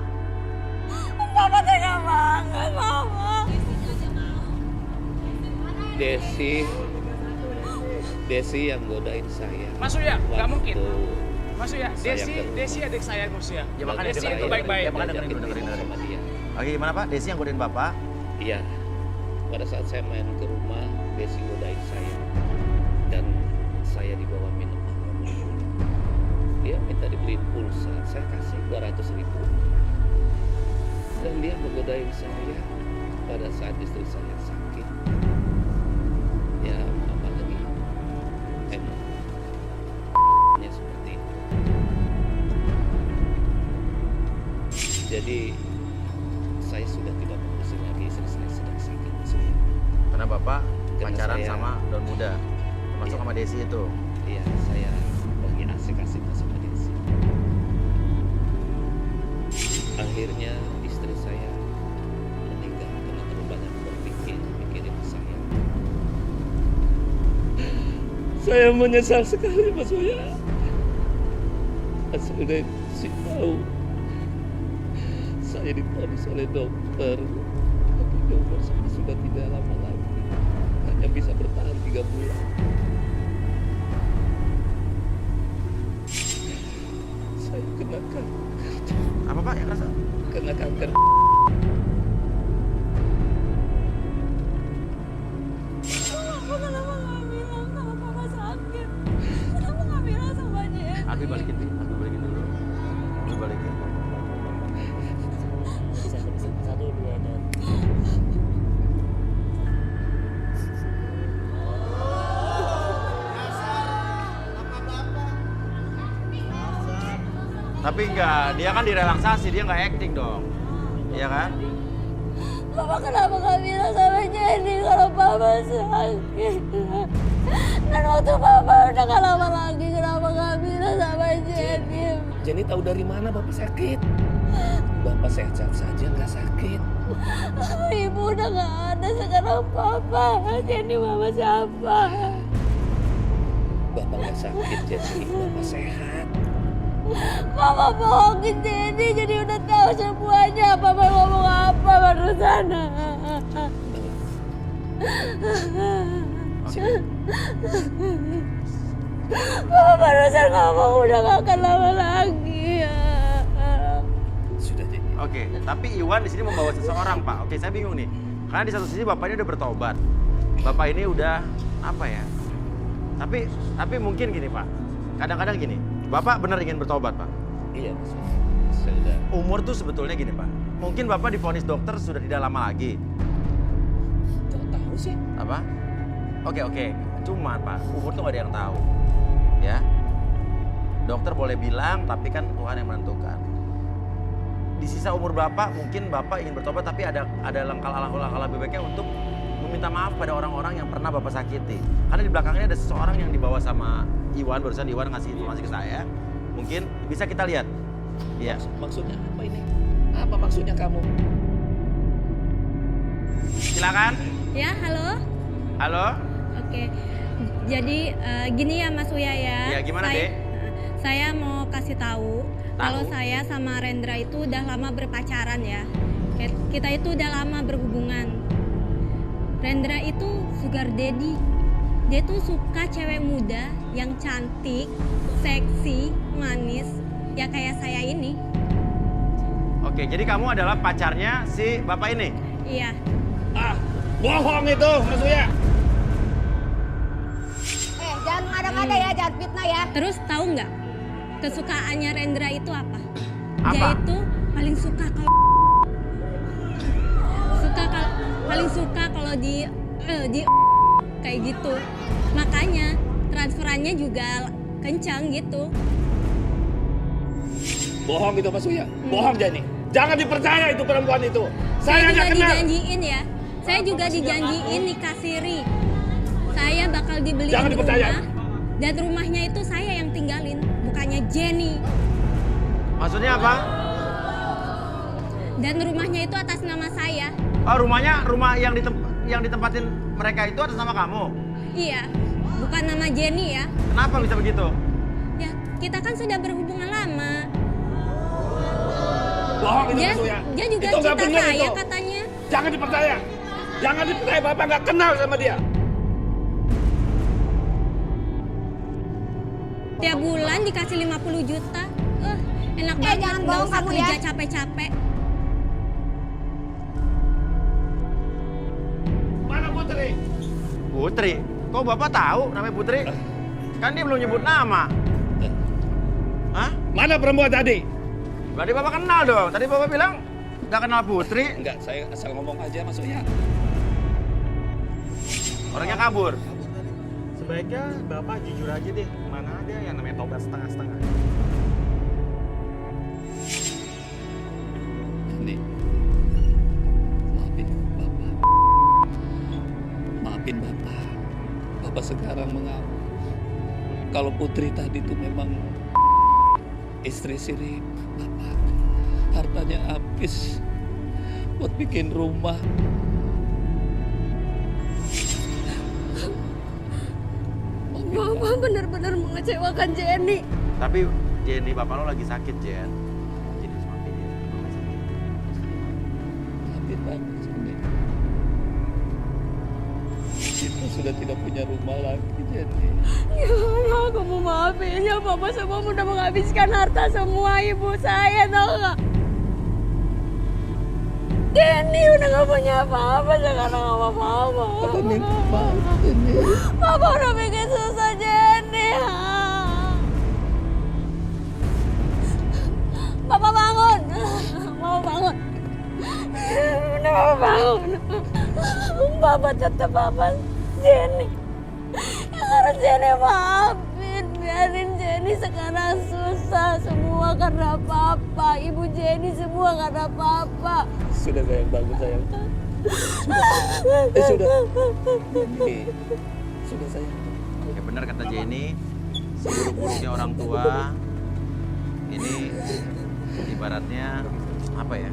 Bapak tega banget, Bapak. Desi yang godain saya. Mas Uya, nggak mungkin. Waktu Mas Uya, saya Desi adik saya Mas Uya. Ya makanya Desi dengerin, itu baik-baik. ya makanya dengerin dulu. sama dia. Oke, gimana Pak? Desi yang godain Bapak? Iya. Pada saat saya main ke rumah, Desi godain saya. Dan saya dibawa minum. Dia minta dibeliin pulsa, saya kasih 200.000. Dan dia menggodain saya pada saat istri saya sakit. Ya, apa lagi? Emang seperti itu. Jadi saya sudah tidak mengurusin lagi istri saya sedang sakit. Karena Bapak Karena pacaran saya- sama Daun Muda, termasuk Iya. sama Desi itu. Iya, saya lagi asik-asik sama Desi. Akhirnya istri saya meninggal karena terlalu banyak berpikir, mikirin saya. Saya menyesal sekali Mas Uya. Sudah si tahu saya diponis oleh dokter, tapi umur saya sudah tidak lama lagi, hanya bisa bertahan 3 bulan. Saya kena kanker. Apa Pak yang rasa? Kena kanker. Bapak kenapa nggak bilang kalau Papa sakit? Kenapa nggak bilang sama Jenny? Abi balikin dulu. Abi balikin. Bisa 1, 2, dan Tapi enggak, dia kan direlaksasi, dia nggak acting dong. Iya kan? Bapak kenapa nggak bilang sama Jenny kalau Papa sakit? Dan waktu Papa udah nggak lama lagi, kenapa nggak bilang sama Jenny? Jenny tahu dari mana Bapak sakit? Bapak sehat-sehat saja, nggak sakit. Ibu udah nggak ada, sekarang Papa. Jenny Mama siapa? Bapak nggak sakit, Jenny. Bapak sehat. Mama bohongin Jenny, jadi udah tahu semuanya. Papa ngomong apa barusan? Papa barusan ngomong udah gak akan lama lagi. Sudah, Jenny. Oke, tapi Iwan di sini membawa seseorang Pak. Oke, saya bingung nih. Karena di satu sisi Bapak ini udah bertobat. Bapak ini udah apa ya? Tapi mungkin gini Pak. Kadang-kadang gini. Bapak benar ingin bertobat Pak. Iya, Mas. Saya udah. Umur tuh sebetulnya gini Pak. Mungkin Bapak divonis dokter sudah tidak lama lagi. Kok tahu sih? Apa? Oke. Cuman Pak, umur tuh gak ada yang tahu. Ya. Dokter boleh bilang, tapi kan Tuhan yang menentukan. Di sisa umur Bapak, mungkin Bapak ingin bertobat, tapi ada langkah lebih baiknya untuk meminta maaf pada orang-orang yang pernah Bapak sakiti. Karena di belakangnya ada seseorang yang dibawa sama Iwan, barusan Iwan ngasih informasi ke saya. Mungkin bisa kita lihat. Iya. Maksudnya apa ini? Apa maksudnya kamu? Silakan. Ya, halo. Halo. Oke. Jadi gini ya Mas Uya ya. Ya, gimana, saya, Dek? Saya mau kasih tahu kalau saya sama Rendra itu udah lama berpacaran ya. Kita itu udah lama berhubungan. Rendra itu sugar daddy. Dia tuh suka cewek muda yang cantik, seksi, manis, ya kayak saya ini. Oke, jadi kamu adalah pacarnya si Bapak ini? Iya. Bohong itu, Mas Uya. Jangan ngada-ngada ya, jangan fitnah ya. Terus tahu nggak kesukaannya Rendra itu apa? Apa? Dia itu paling suka kalau paling suka kalau di kayak gitu. Makanya transferannya juga kencang gitu. Bohong itu Mas Uya. Bohong Jenny. Jangan dipercaya itu perempuan itu. Saya juga nggak kenal. dijanjiin ya Saya juga dijanjiin nikah siri. Saya bakal dibeliin Jangan dipercaya. rumah. Dan rumahnya itu saya yang tinggalin, bukannya Jenny. Maksudnya apa? Dan rumahnya itu atas nama saya. Oh, rumah yang ditempatin mereka itu atas nama kamu? Iya, bukan nama Jenny ya. Kenapa bisa begitu? Ya, kita kan sudah berhubungan lama. Bohong itu Mas Uya. Dia juga Itu nggak cinta benar saya itu. katanya. Jangan dipercaya. Jangan dipercaya, Bapak nggak kenal sama dia. Tiap bulan dikasih 50 juta. Enak banget, jangan nggak bohong usah kamu kerja ya. capek-capek. Mana Putri? Putri? Kok Bapak tahu namanya Putri? Kan dia belum nyebut nama. Hah? Mana perempuan tadi? Berarti Bapak kenal dong. Tadi Bapak bilang nggak kenal Putri. Enggak, saya asal ngomong aja maksudnya. Orangnya kabur. Sebaiknya Bapak jujur aja deh, mana ada yang namanya tobat setengah-setengah. Ini, maafin Bapak. Maafin Bapak. Bapak sekarang mengaku kalau Putri tadi itu memang istri siri Bapak. Hartanya habis buat bikin rumah. Bapak benar-benar mengecewakan Jenny. Tapi Jenny, Bapak lo lagi sakit, Jen. Jadi harus maafin dia. Maafin Bapak. Kita sudah tidak punya rumah lagi, Jenny. Ya, kamu maafin ya, Bapak semua udah menghabiskan harta semua ibu saya, tau gak? Jenny udah gak punya apa-apa sekarang sama Mama. Bapak minta maaf, Jenny. Papa udah bikin susah Jenny. Papa bangun. Mama bangun. Udah Papa bangun. Papa tetap Papa Jenny. Yang harus Jenny maafin. Biarin Jenny sekarang susah. Semua karena Papa. Ibu Jenny semua karena Papa. Sudah sayang, bagus sayang. Sudah. Jenny. Sudah sayang. Ya benar kata Jenny, seburuk-buruknya orang tua ini ibaratnya apa ya?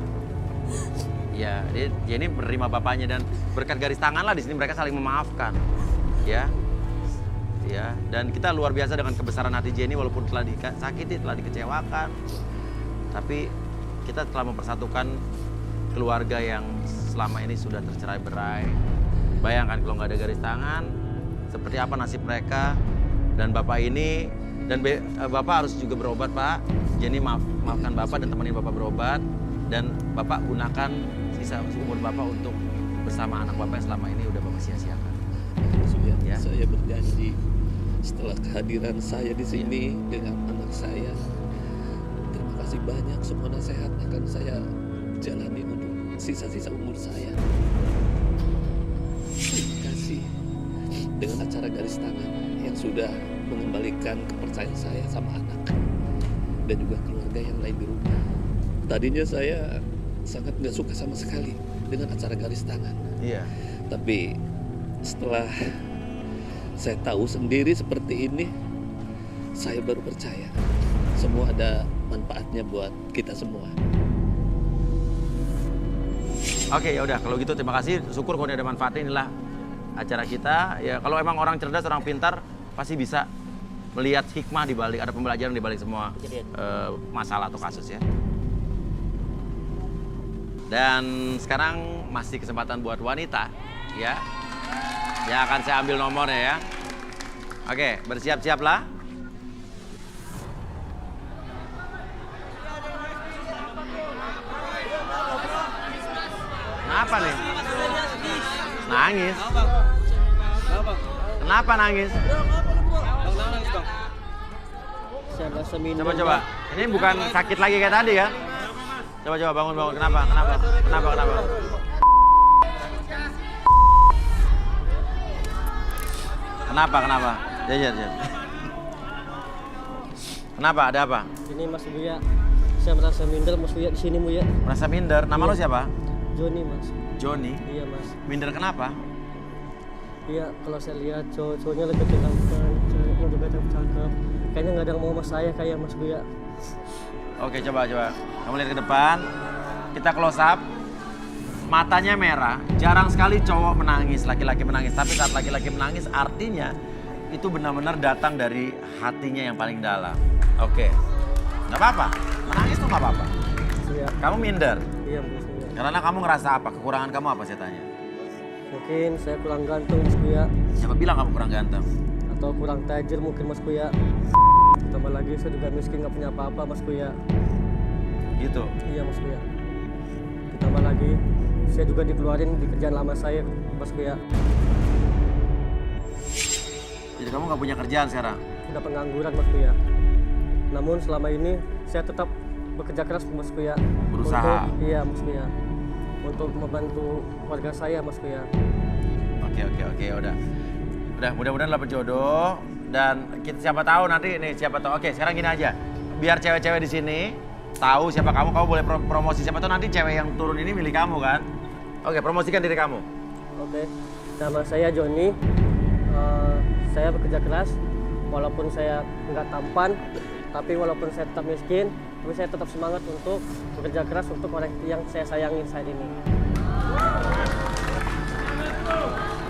Ya, Jenny menerima bapaknya dan berkat garis tangan lah di sini mereka saling memaafkan. Ya. Ya, dan kita luar biasa dengan kebesaran hati Jenny walaupun telah disakiti, telah dikecewakan. Tapi kita telah mempersatukan keluarga yang selama ini sudah tercerai-berai. Bayangkan kalau nggak ada garis tangan, seperti apa nasib mereka. Dan Bapak ini, dan Bapak harus juga berobat, Pak. Jenny maafkan Bapak dan temenin Bapak berobat. Dan Bapak gunakan sisa umur Bapak untuk bersama anak Bapak yang selama ini udah Bapak sia-siakan. Ya. Saya berjanji setelah kehadiran saya di sini dengan anak saya, terima kasih banyak semua nasihat akan saya jalani untuk sisa-sisa umur saya. Terima kasih dengan acara garis tangan yang sudah mengembalikan kepercayaan saya sama anak dan juga keluarga yang lain di rumah. Tadinya saya sangat nggak suka sama sekali dengan acara garis tangan. Iya. Tapi setelah saya tahu sendiri seperti ini, saya baru percaya semua ada manfaatnya buat kita semua. Oke, ya udah kalau gitu terima kasih. Syukur kalau ada manfaatnya, inilah acara kita. Ya kalau emang orang cerdas, orang pintar pasti bisa melihat hikmah di balik, ada pembelajaran di balik semua masalah atau kasus ya. Dan sekarang masih kesempatan buat wanita ya. Yang akan saya ambil nomornya ya. Oke, bersiap-siaplah. Kenapa nih? Nangis? Kenapa nangis? Coba. Ini bukan sakit lagi kayak tadi kan? Coba bangun. Kenapa? Kenapa? Jajan. Kenapa? Ada apa? Ini Mas Buya, saya merasa minder Mas Buya di sini Buya. Merasa minder? Nama lo siapa? Joni Mas. Joni? Iya mas. Minder kenapa? Iya, kalau saya lihat cowok-cowoknya lebih ganteng, ceweknya juga cakep. Kayaknya nggak ada yang mau sama saya kayak Mas Buya. Oke, coba. Kamu lihat ke depan. Kita close up. Matanya merah. Jarang sekali cowok menangis, laki-laki menangis. Tapi saat laki-laki menangis artinya itu benar-benar datang dari hatinya yang paling dalam. Oke. Nggak apa-apa. Menangis tuh nggak apa-apa. Iya. Kamu minder? Iya, Mas Buya. Karena kamu ngerasa apa? Kekurangan kamu apa saya tanya? Mungkin saya kurang ganteng Mas Buya. Siapa bilang kamu kurang ganteng? Atau kurang tajir mungkin Mas Buya. Tambah lagi saya juga miskin nggak punya apa-apa Mas Buya. Gitu? Iya Mas Buya. Ditambah lagi saya juga dikeluarin di kerjaan lama saya Mas Buya. Jadi kamu nggak punya kerjaan sekarang? Udah pengangguran Mas Buya. Namun selama ini saya tetap bekerja keras Mas Buya. Berusaha? Iya Mas Buya. Untuk membantu keluarga saya Mas Buya. Oke, udah mudah-mudahan dapat jodoh dan kita siapa tahu nanti nih siapa tahu. Oke, sekarang gini aja. Biar cewek-cewek di sini tahu siapa kamu boleh promosi, siapa tahu nanti cewek yang turun ini milih kamu kan. Oke, promosikan diri kamu. Oke. Nama saya Joni. Saya bekerja keras walaupun saya nggak tampan, tapi walaupun saya tetap miskin, tapi saya tetap semangat untuk bekerja keras untuk orang yang saya sayangin saat ini.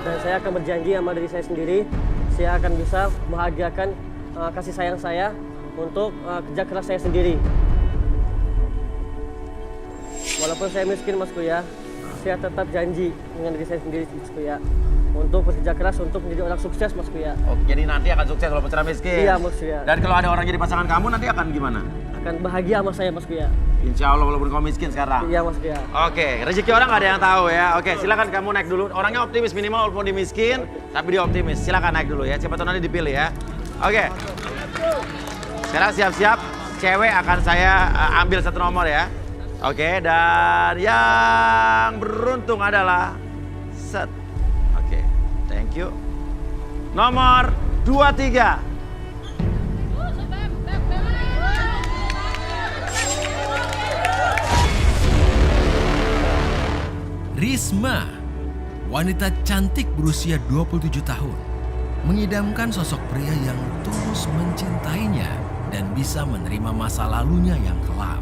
Dan saya akan berjanji sama diri saya sendiri, saya akan bisa membahagiakan kasih sayang saya untuk kerja keras saya sendiri. Walaupun saya miskin Mas Buya, saya tetap janji dengan diri saya sendiri Mas Buya untuk bekerja keras untuk menjadi orang sukses Mas Buya. Oke, jadi nanti akan sukses walaupun secara miskin. Iya Mas Buya. Dan kalau ada orang jadi pasangan kamu nanti akan gimana? Akan bahagia sama saya Mas Buya. Insya Allah walaupun kamu miskin sekarang. Iya Mas Buya. Oke, rezeki orang nggak ada yang tahu ya. Oke, silakan kamu naik dulu. Orangnya optimis minimal walaupun dia miskin, tapi dia optimis. Silakan naik dulu ya. Siapa tahu nanti dipilih ya. Oke. Sekarang siap-siap. Cewek akan saya ambil satu nomor ya. Oke, dan yang beruntung adalah set. Oke, thank you. Nomor 23. Risma, wanita cantik berusia 27 tahun, mengidamkan sosok pria yang tulus mencintainya dan bisa menerima masa lalunya yang kelam.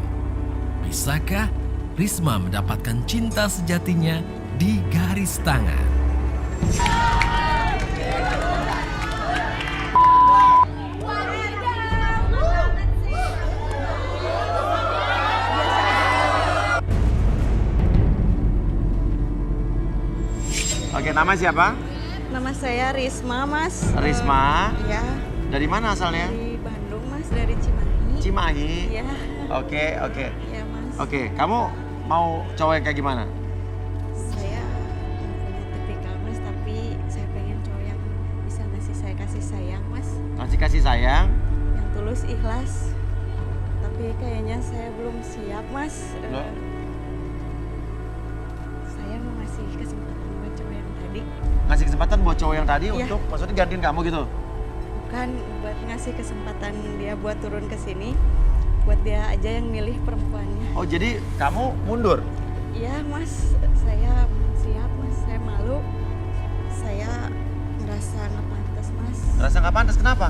Bisakah Risma mendapatkan cinta sejatinya di garis tangan? Oke, nama siapa? Nama saya Risma, Mas. Risma? Iya. Dari mana asalnya? Dari Bandung, Mas. Dari Cimahi. Cimahi? Iya. Oke. Iya, Mas. Oke, kamu mau cowok yang kayak gimana? Saya punya tipikal, Mas, tapi saya pengen cowok yang bisa ngasih saya kasih sayang, Mas. Kasih sayang? Yang tulus, ikhlas. Tapi kayaknya saya belum siap, Mas. Loh? Saya mau ngasih kesempatan buat cowok yang tadi. Ngasih kesempatan buat cowok yang tadi Iya. untuk maksudnya gantiin kamu gitu? Bukan buat ngasih kesempatan dia buat turun ke sini. Buat dia aja yang milih perempuannya. Oh, jadi kamu mundur? Iya, Mas. Saya belum siap, Mas. Saya malu. Saya ngerasa nggak pantas, Mas. Ngerasa nggak pantas, kenapa?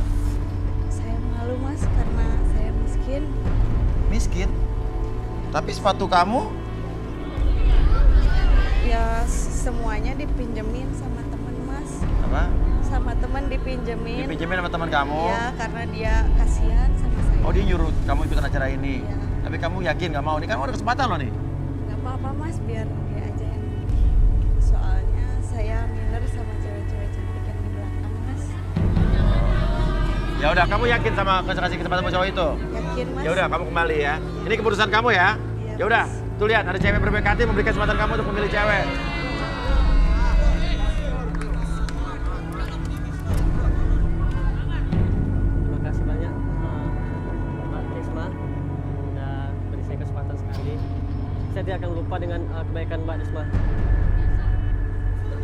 Saya malu, Mas, karena saya miskin. Miskin? Tapi sepatu kamu? Ya, semuanya dipinjemin sama temen, Mas. Apa? Sama temen dipinjemin. Dipinjemin sama teman kamu? Iya, karena dia kasihan sama saya. Oh, dia nyuruh kamu ikutan acara ini? Iya. Tapi kamu yakin nggak mau? Ini kan ada kesempatan loh nih. Gak apa-apa, Mas, biar dia aja yang milih. Soalnya saya minder sama cewek-cewek cantik yang di belakang, Mas. Ya udah, kamu yakin sama kasih kesempatan sama cowok itu? Yakin, Mas. Ya udah, kamu kembali ya. Ini keputusan kamu ya. Iya, Ya udah, Mas. tuh lihat ada cewek berbaik hati memberikan kesempatan kamu untuk memilih cewek. Terima kasih banyak Mbak Risma udah beri saya kesempatan sekali. Saya tidak akan lupa dengan kebaikan Mbak Risma.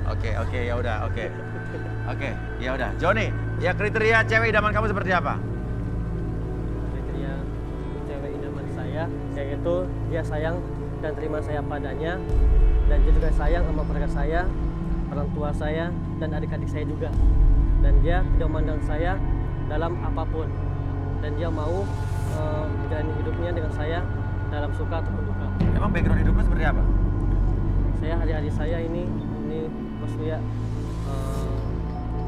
Oke, ya udah, oke. Ya udah. Joni, ya kriteria cewek idaman kamu seperti apa? Kriteria cewek idaman saya yaitu dia sayang dan terima saya padanya. Dan dia juga sayang sama keluarga saya, orang tua saya, dan adik-adik saya juga. Dan dia tidak memandang saya dalam apapun. Dan dia mau menjalani hidupnya dengan saya dalam suka ataupun duka. Emang background hidupnya seperti apa? Saya hari-hari saya ini Mas Buya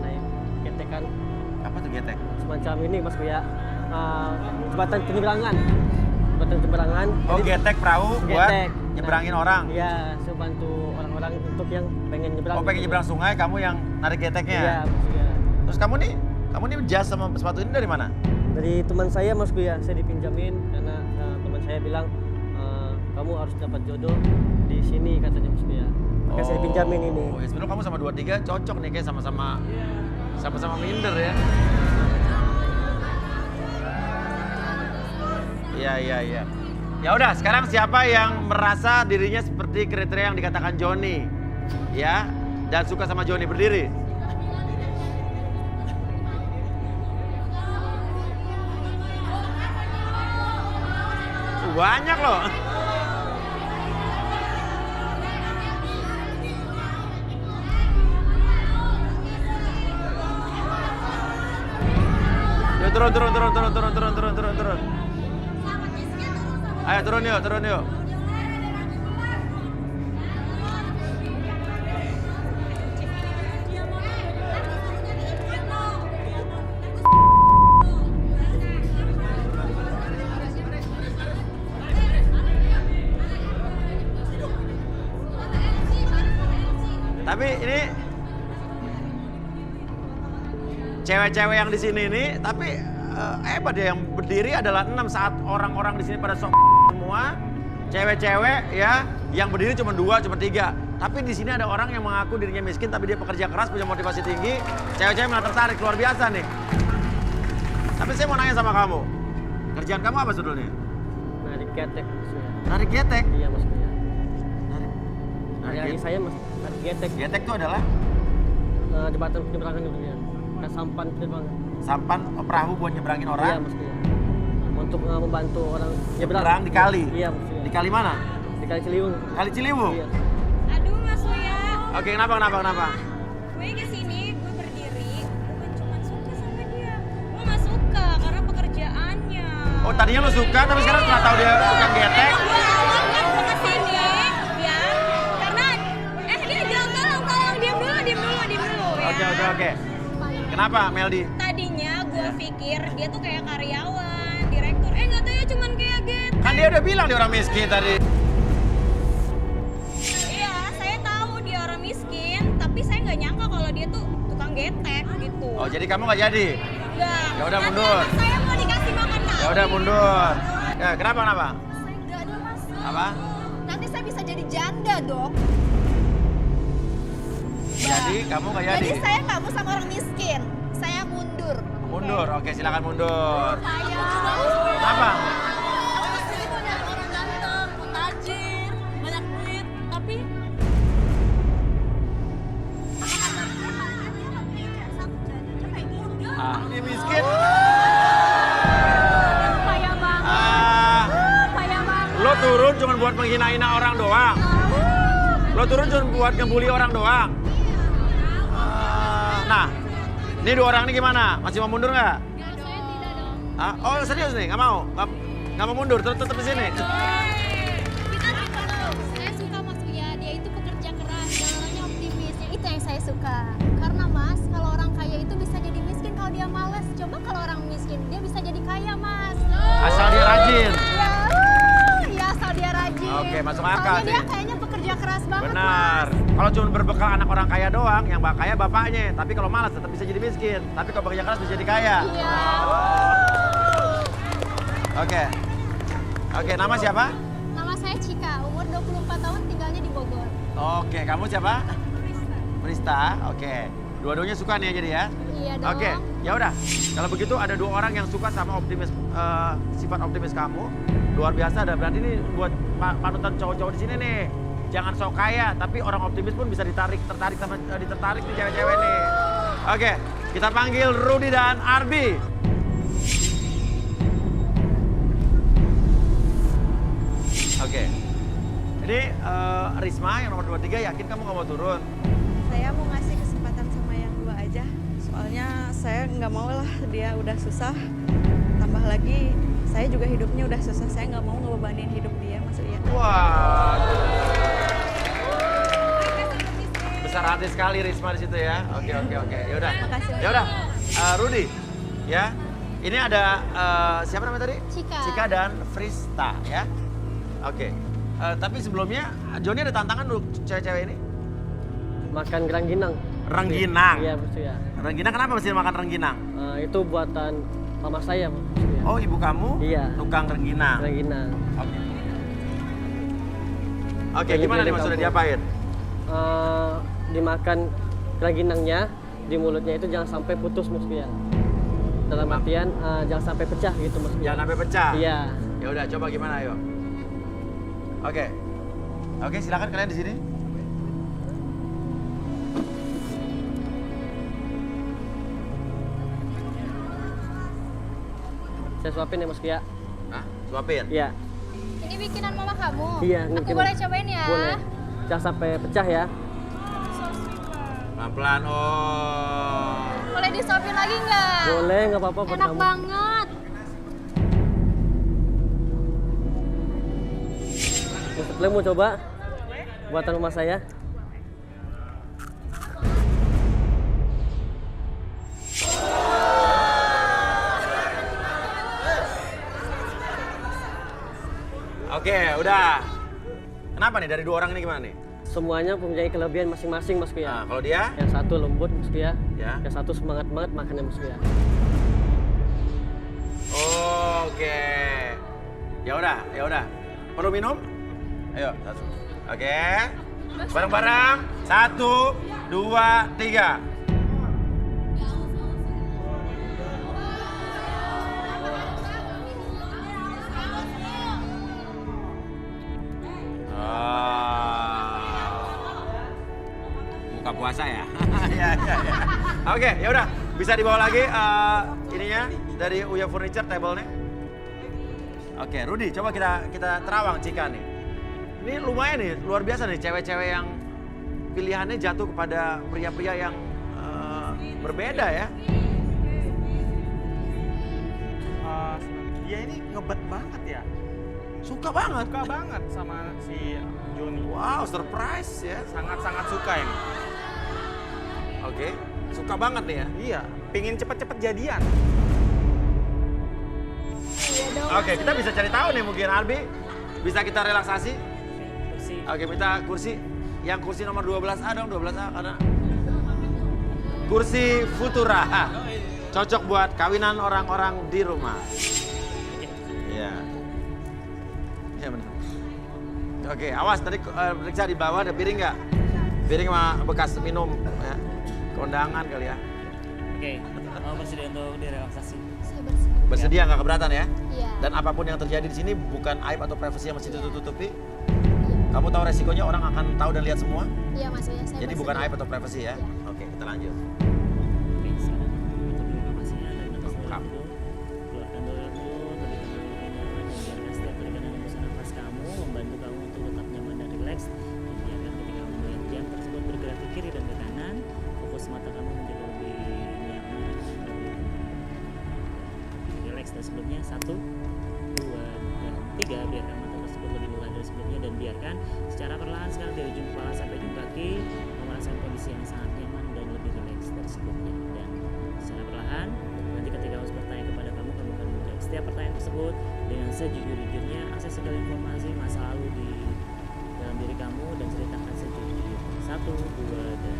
naik getekan. Apa tuh getek? Semacam ini Mas Buya, jembatan penyeberangan. Jembatan penyeberangan. Oh, Jadi, getek perahu buat getek. nyeberangin orang? Iya, saya bantu orang-orang untuk yang pengen nyebrang. Oh, pengen nyebrang sungai, kamu yang narik geteknya? Iya, Mas Buya. Terus kamu nih jas sama sepatu ini dari mana? Dari teman saya Mas Buya, saya dipinjamin karena teman saya bilang kamu harus dapat jodoh di sini katanya Mas Buya. Makanya saya dipinjamin ini. Oh, ya sebenarnya kamu sama 23 cocok nih kayak sama-sama minder ya. Iya. Ya udah, sekarang siapa yang merasa dirinya seperti kriteria yang dikatakan Joni? Ya, dan suka sama Joni, berdiri. Banyak loh. Yuk, turun. Ayo turun yuk. Tapi ini cewek-cewek yang di sini ini, tapi hebat ya, yang berdiri adalah 6 saat orang-orang di sini pada sok semua. Cewek-cewek ya, yang berdiri cuma 2, cuma 3. Tapi di sini ada orang yang mengaku dirinya miskin, tapi dia pekerja keras, punya motivasi tinggi. Cewek-cewek malah tertarik, luar biasa nih. Tapi saya mau nanya sama kamu, kerjaan kamu apa sebetulnya? Narik getek Mas Buya. Narik getek? Iya Mas Buya. Narik Hari saya Mas, narik getek. Getek itu adalah? Jembatan penyeberangan itu ya. Kayak sampan penyeberangan. Sampan perahu buat nyeberangin orang? Iya Mas Buya. Untuk membantu orang nyebrang di kali? Iya Mas Buya. Di kali mana? Di Kali Ciliwung. Kali Ciliwung? Iya. Aduh Mas Buya. Oke, kenapa? Gue kesini, gue berdiri, bukan cuma suka sama dia. Gue gak suka karena pekerjaannya. Oh, tadinya lo suka, tapi sekarang setelah tahu dia tukang getek? Gue awal kan gue kesini, ya. Karena, dia bilang tolong, diam dulu ya. Oke. Kenapa, Meldi? Tadinya gue pikir dia tuh kayak karyawan, direktur. Gak tahu ya cuman kayak gitu. Kan dia udah bilang dia orang miskin tadi. Iya, saya tahu dia orang miskin, tapi saya nggak nyangka kalau dia tuh tukang getek gitu. Oh, jadi kamu nggak jadi? Enggak. Ya udah mundur. Saya mau dikasih makan nasi. Ya udah mundur. Ya, kenapa? Enggak ada Mas. Apa? Nanti saya bisa jadi janda dong. Jadi kamu nggak jadi? Jadi saya nggak mau sama orang miskin. Saya mundur. Mundur, oke silakan mundur. Saya. Apa? Orang ganteng, tajir, banyak duit, tapi Ini miskin. kaya banget. Kaya banget. Lo turun cuma buat menghina-hina orang doang. Lo turun cuma buat ngebully orang doang. Nah, ini 2 orang ini gimana? Masih mau mundur nggak? Oh serius nih, nggak mau? Nggak mau mundur, tetap di sini? Saya suka Mas Buya, dia itu pekerja keras dan orangnya optimis. Itu yang saya suka. Karena Mas, kalau orang kaya itu bisa jadi miskin kalau dia malas. Coba kalau orang miskin, dia bisa jadi kaya Mas. Asal dia rajin. Iya, asal dia rajin. Oke, masuk akal Soalnya sih. dia kayaknya pekerja keras banget Benar. Kalau cuma berbekal anak orang kaya doang, yang kaya bapaknya. Tapi kalau malas tetap bisa jadi miskin. Tapi kalau bekerja keras bisa jadi kaya. Iya. Oke, nama siapa? Nama saya Cika, umur 24 tahun, tinggalnya di Bogor. Oke, kamu siapa? Prista. Oke. Dua-duanya suka nih jadi ya? Iya dong. Oke, ya udah. Kalau begitu ada 2 orang yang suka sama sifat optimis kamu. Luar biasa, ada berarti ini buat panutan cowok-cowok di sini nih. Jangan sok kaya, tapi orang optimis pun bisa ditertarik nih cewek-cewek nih. Oke, kita panggil Rudy dan Arbi. Oke. Ini Risma yang nomor 23, yakin kamu nggak mau turun? Saya mau ngasih kesempatan sama yang 2 aja. Soalnya saya nggak mau lah, dia udah susah. Tambah lagi, saya juga hidupnya udah susah. Saya nggak mau ngebebanin hidup dia, maksudnya. Wah. Besar hati sekali Risma di situ ya. Oke. Yaudah. Makasih. Yaudah. Rudy, ya. Ini ada siapa namanya tadi? Cika dan Frista ya. Oke. Tapi sebelumnya Joni ada tantangan dulu cewek-cewek ini? Makan rengginang. Rengginang? Iya, Bos ya. Rengginang kenapa mesti makan rengginang? Itu buatan mama saya, Bos ya. Oh, ibu kamu? Iya. Tukang rengginang. Rengginang. Oke, gimana nih maksudnya diapain? Dimakan rengginangnya di mulutnya itu jangan sampai putus, Mas ya. Dalam artian jangan sampai pecah gitu, Mas. Jangan sampai pecah? Iya. Ya udah, coba gimana, ayo. Oke, silakan kalian di sini. Saya suapin ya, Mas Kia. Hah? Suapin? Iya. Ini bikinan mama kamu? Iya. Aku boleh cobain ya? Boleh. Jangan sampai pecah ya. Pelan-pelan, oh. Boleh disuapin lagi nggak? Boleh, nggak apa-apa buat Enak kamu. banget. Kalian mau coba buatan rumah saya? Oke, udah. Kenapa nih dari 2 orang ini gimana nih? Semuanya mempunyai kelebihan masing-masing, Mas Kia. Nah, kalau dia? Yang satu lembut, Mas Kia. Ya. Yang satu semangat banget makannya, Mas Kia. Oke. Ya udah. Perlu minum? Ayo, satu. Oke. Bareng-bareng. 1, 2, 3. Buka puasa ya? Ya. Oke, ya udah. Bisa dibawa lagi ininya dari Uya Furniture table-nya. Oke, Rudy, coba kita terawang Cika nih. Ini lumayan nih, luar biasa nih cewek-cewek yang pilihannya jatuh kepada pria-pria yang berbeda ya. Dia ini ngebet banget ya. Suka banget sama si Joni. Wow, surprise ya. Sangat-sangat suka ini. Oke, suka banget nih ya. Iya, pingin cepet-cepet jadian. Oke, kita bisa cari tahu nih mungkin Albi. Bisa kita relaksasi? Kursi. Oke, minta kursi. Yang kursi nomor 12A dong, 12A karena kursi Futura. Cocok buat kawinan orang-orang di rumah. Iya. Iya benar. Oke, awas tadi periksa di bawah ada piring nggak? Piring sama bekas minum ya. Kondangan kali ya. Oke, mau bersedia untuk direlaksasi? Saya bersedia. Bersedia nggak keberatan ya? Iya. Dan apapun yang terjadi di sini bukan aib atau privasi yang mesti ditutup-tutupi. Kamu tahu resikonya orang akan tahu dan lihat semua? Iya, Mas ya. Saya Jadi bukan bersedia. aib atau privasi ya? Oke, kita lanjut. Oke, sekarang untuk dulu nafasnya dari nafas dalam dulu. Keluarkan dulu terlebih dahulu dengan nyaman dan biarkan setiap tarikan dan hembusan nafas kamu membantu kamu untuk tetap nyaman dan rileks. Dan biarkan ketika kamu melihat jam tersebut bergerak ke kiri dan ke kanan, fokus mata kamu menjadi lebih nyaman, lebih rileks dari sebelumnya. 1, 2, dan 3. Biarkan mata tersebut lebih lelah dari sebelumnya dan biarkan secara perlahan sekali dari ujung kepala sampai ujung kaki merasakan kondisi yang sangat nyaman dan lebih rileks dari sebelumnya. Dan secara perlahan nanti ketika host bertanya kepada kamu akan menjawab setiap pertanyaan tersebut dengan sejujur-jujurnya. Akses segala informasi masa lalu di dalam diri kamu dan ceritakan sejujurnya. 1, 2, dan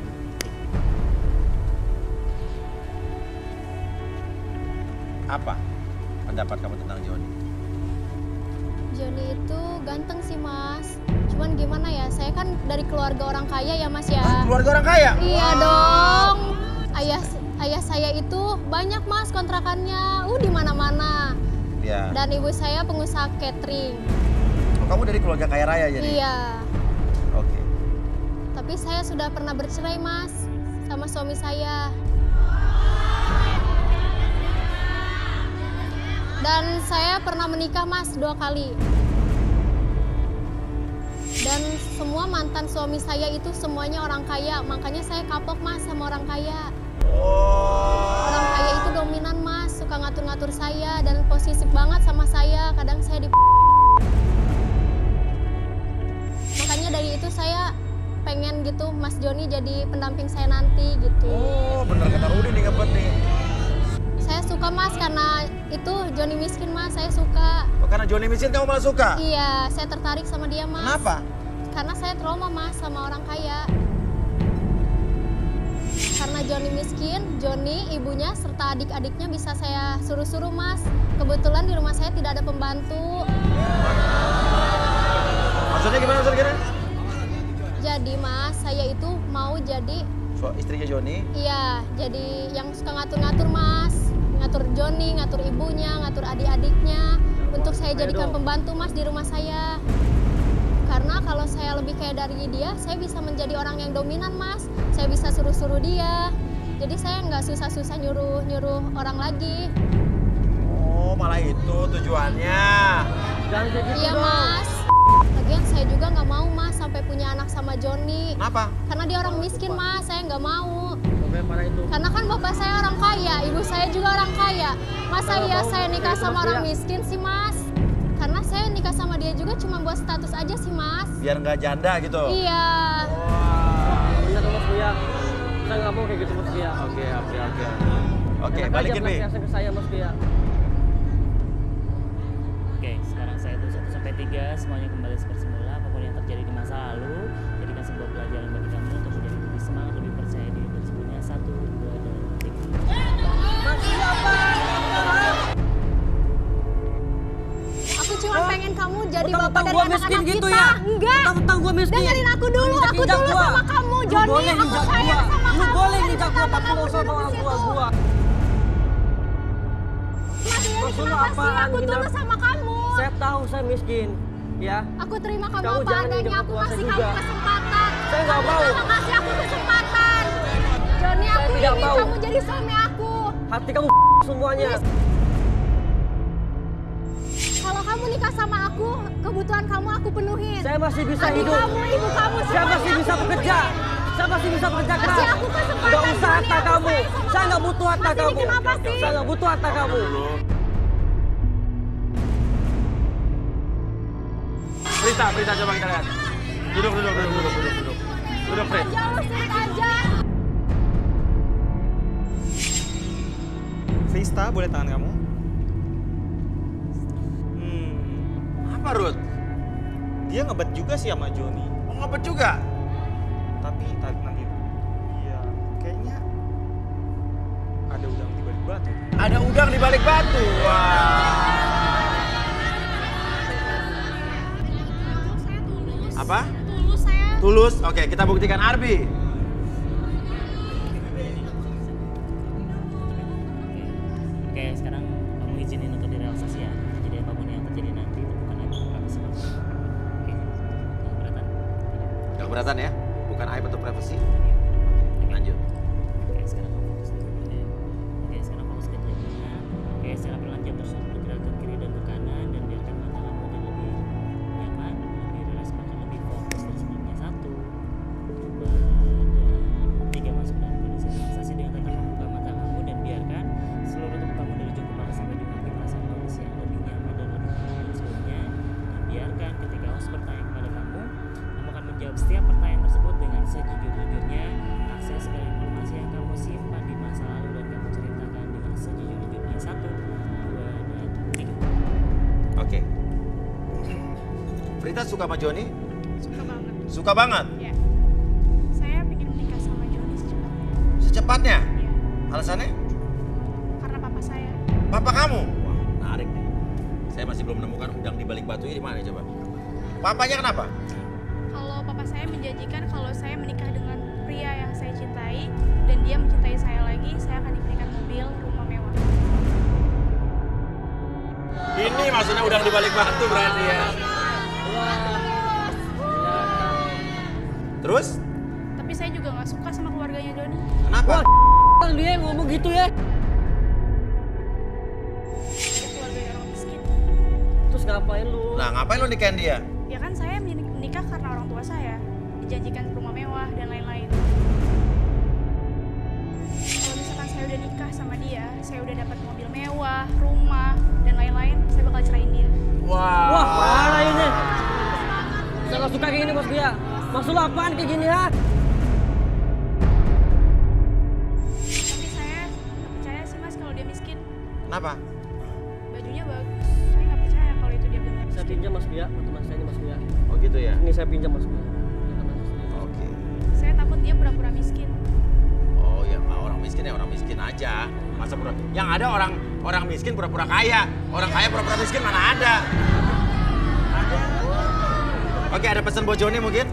3. Apa pendapat kamu tentang Joni? Joni itu ganteng sih, Mas. Cuman gimana ya, saya kan dari keluarga orang kaya ya, Mas ya. Keluarga orang kaya? Iya dong. Ayah saya itu banyak, Mas, kontrakannya. Di mana-mana. Iya. Dan ibu saya pengusaha catering. Oh, kamu dari keluarga kaya raya jadi? Iya. Oke. Tapi saya sudah pernah bercerai, Mas, sama suami saya. Dan saya pernah menikah, Mas, 2 kali. Dan semua mantan suami saya itu semuanya orang kaya, makanya saya kapok Mas sama orang kaya. Orang kaya itu dominan Mas, suka ngatur-ngatur saya dan posesif banget sama saya, kadang saya makanya dari itu saya pengen gitu Mas Joni jadi pendamping saya nanti gitu. Oh, bener kata Rudi nih ngebet nih. Saya suka Mas karena itu Joni miskin Mas, saya suka. Oh, karena Joni miskin kamu malah suka? Iya, saya tertarik sama dia Mas. Kenapa? Karena saya trauma Mas sama orang kaya. Karena Joni miskin, Joni, ibunya, serta adik-adiknya bisa saya suruh-suruh Mas. Kebetulan di rumah saya tidak ada pembantu. Maksudnya gimana maksudnya? Jadi Mas, saya itu mau jadi... istrinya Joni? Iya, jadi yang suka ngatur-ngatur Mas. Ngatur Joni, ngatur ibunya, ngatur adik-adiknya. Untuk saya jadikan pembantu Mas di rumah saya. Karena kalau saya lebih kaya dari dia, saya bisa menjadi orang yang dominan Mas. Saya bisa suruh-suruh dia. Jadi saya nggak susah-susah nyuruh orang lagi. Oh, malah itu tujuannya. Jangan kayak gitu Iya dong. Mas. Lagian saya juga nggak mau Mas sampai punya anak sama Joni. Kenapa? Karena dia orang miskin Mas, saya nggak mau. Sampai parah itu. Karena kan bapak saya orang kaya, ibu saya juga orang kaya. Masa iya saya nikah sama orang miskin sih Mas? Karena saya nikah sama dia juga cuma buat status aja sih Mas. Biar nggak janda gitu? Iya. Bener Mas Buya. Saya nggak mau kayak gitu Mas Buya. Oke, Enak balikin aja Bi. pelampiasan ke saya Mas Buya. Oke, sekarang saya hitung 1 sampai 3, semuanya kembali seperti semula. Apapun yang terjadi di masa lalu, jadikan sebuah pelajaran bagi kamu untuk menjadi lebih semangat, lebih percaya diri dan sebelumnya. 1, 2, dan 3. Aku cuma pengen kamu jadi Mentang-mentang bapak dari gua anak-anak miskin kita. gitu ya? Enggak. Mentang-mentang gua miskin. Dengerin aku dulu, aku Injak-injak dulu gua. sama kamu, Lu Joni. boleh Aku injak sayang gua. sama Lu kamu. boleh Dari injak gua, pertama tapi kamu nggak usah duduk bawa di orang tua situ. gua. Mas Yeni, Maksud lu kenapa sih? apaan, Aku Gina? tulus sama kamu. Saya tahu saya miskin, ya. Aku terima kamu, Kamu apa jangan adanya. hidup Aku puasa kasih juga. kamu kesempatan. Saya nggak Kamu mau. jangan kasih aku kesempatan. Joni, Saya aku tidak ingin mau. kamu jadi suami aku. Hati kamu semuanya. Kalau kamu nikah sama aku, kebutuhan kamu aku penuhin. Saya masih bisa Adik hidup. kamu, ibu kamu, Saya semuanya masih bisa aku bekerja. penuhin. Saya masih bisa bekerja Kasih keras. aku kesempatan, Nggak usah Joni, harta aku kamu. sayang sama Saya nggak kamu. butuh harta Mas, ini kamu. kenapa sih? Saya nggak butuh harta kamu. Prita, coba kita lihat. Duduk, Frit. Jauh, sit aja. Vista, boleh tangan kamu? Apa, Ruth? Dia ngebet juga sih sama Joni. Oh, ngebet juga? Tapi nanti dia kayaknya ada udang di balik batu. Ada udang di balik batu. Wah. Apa? Tulus saya. Tulus. Oke, kita buktikan Arbi. Oke, sekarang kamu izinin untuk direlaksasi ya. Jadi apapun yang terjadi nanti itu bukan aib atau privasi kamu. Oke, nggak keberatan. Gak keberatan ya? Bukan aib atau privasi. Lanjut. Oke, sekarang kamu fokus dulu ya. Oke, sekarang fokus ke telinga. Oke, secara perlahan jam terus bergerak ke kiri dan ke kanan dan biarkan mata kamu jadi lebih nyaman, lebih rileks, bahkan lebih fokus dari sebelumnya. 1, 2, dan 3. Masuk dalam kondisi relaksasi dengan tetap membuka mata kamu dan biarkan seluruh tubuh kamu dari ujung kepala sampai di kaki merasakan kondisi yang lebih nyaman dan lebih tenang dari sebelumnya. Dan biarkan ketika host bertanya kepada kamu akan menjawab setiap pertanyaan tersebut dengan sejujur-jujurnya. Akses segala informasi yang kamu simpan di masa lalu dan kamu ceritakan dengan sejujur-jujurnya. 1, 2, dan 3. Oke. Prita suka sama Joni? Suka banget. Suka banget? Ya. Saya ingin menikah sama Joni secepatnya. Secepatnya? Iya. Alasannya? Karena papa saya. Papa kamu? Wah, menarik nih. Saya masih belum menemukan udang di balik batu ini. Mana coba? Papanya kenapa? Kalau papa saya menjanjikan kalau saya menikah dengan pria yang saya cintai dan dia mencintai saya lagi, saya akan diberikan mobil, rumah mewah. Ini maksudnya udang di balik batu berarti ya. Terus? Tapi saya juga nggak suka sama keluarganya Joni. Kenapa? Kan dia yang ngomong gitu ya. Dia keluarganya orang miskin. Terus ngapain lu? Nah, ngapain lu nikahin dia? Ya kan saya menikah karena bapak saya dijanjikan rumah mewah dan lain-lain. Kalau misalkan saya udah nikah sama dia, saya udah dapat mobil mewah, rumah, dan lain-lain, saya bakal ceraiin dia. Wah, parah ini. Saya nggak suka kayak gini, Bos Kia. Maksud lo apaan kayak gini, ha? Tapi saya nggak percaya sih Mas kalau dia miskin. Kenapa? Bajunya bagus. Saya nggak percaya kalau itu dia benar. Saya pinjam Mas Kia, buat teman saya ini Mas Kia. Oh gitu ya? Ini saya pinjam Mas Kia. Oke. Saya takut dia pura-pura miskin. Oh ya, orang miskin ya orang miskin aja. Masa pura? Yang ada orang miskin pura-pura kaya. Orang kaya pura-pura miskin mana ada? Oke, ada pesan buat Joni mungkin?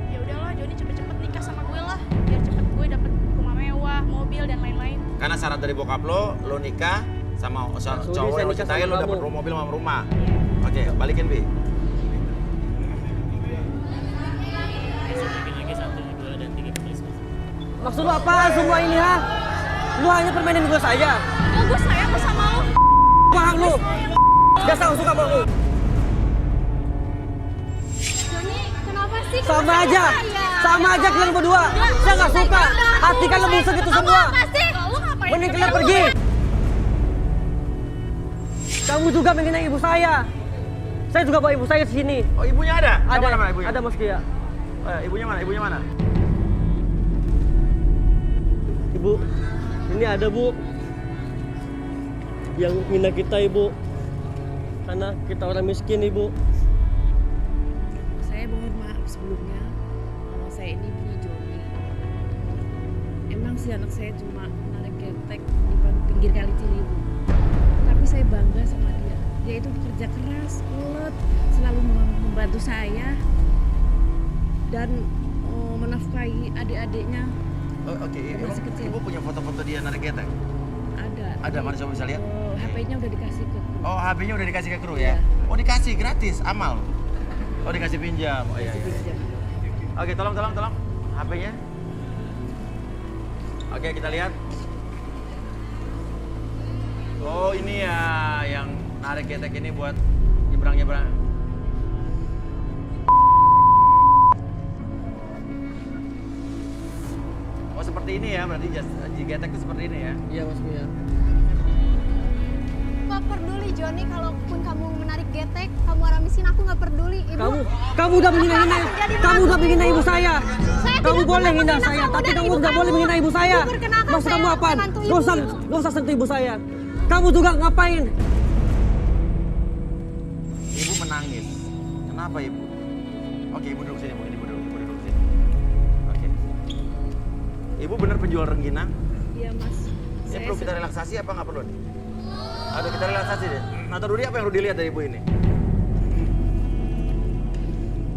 Ya udahlah, Joni cepet-cepet nikah sama gue lah. Biar cepet gue dapet rumah mewah, mobil dan lain-lain. Karena syarat dari bokap lo nikah sama cowok yang lo cintai, lo dapet mobil sama rumah. Oke, balikin Bi. Lagi 1, 2, dan 3 kembali semua. Maksud lo apaan semua ini, ha? Lu hanya permainin gue saja. Oh, gue sayang sama lo. Paham lu? Gak suka sama lu. Joni, kenapa sih? Sama aja kalian berdua. Saya nggak suka. Hati kalian busuk itu semua. Mending kalian pergi. Kamu juga menghina ibu saya. Saya juga bawa ibu saya ke sini. Oh, ibunya ada? Ada, Mana ibunya? ada Mas Kia. Ibunya mana? Ibunya mana? Ibu, ini ada Bu. Yang menghina kita Ibu. Karena kita orang miskin Ibu. Saya mohon maaf sebelumnya, kalau saya ini punya Joni. Emang sih anak saya cuma narik ketek di pinggir kali Ciliwung. Tapi saya bangga sama dia. Dia itu kerja keras, ulet, selalu membantu saya dan menafkahi adik-adiknya. Oh, oke. Ibu punya foto-foto dia narik ketek? Ada. Ada, mana coba bisa lihat? HP-nya udah dikasih ke kru. Oh, HP-nya udah dikasih ke kru ya? Oh, dikasih gratis, amal. Oh, dikasih pinjam. Oh iya. Oke, tolong HP-nya. Oke, kita lihat. Oh, ini ya yang narik ketek ini buat nyebrang-nyebrang. Oh, seperti ini ya, berarti getek itu seperti ini ya? Iya, Mas Mia. Gak peduli Joni, kalaupun kamu menarik getek, kamu orang miskin, aku gak peduli. Ibu, Kamu udah menghina ibu saya. Kamu boleh hina saya, tapi kamu nggak boleh menghina ibu saya. Maksud kamu apa? Gak usah sentuh ibu saya. Kamu juga ngapain? Ibu menangis. Kenapa ibu? Oke, ibu duduk sini, Bu. Ibu duduk sini. Oke. Ibu benar penjual rengginang? Iya, Mas. Ini perlu kita relaksasi apa nggak perlu nih? Aduh, kita relaksasi deh. Nah, Rudi, apa yang Rudi lihat dari ibu ini?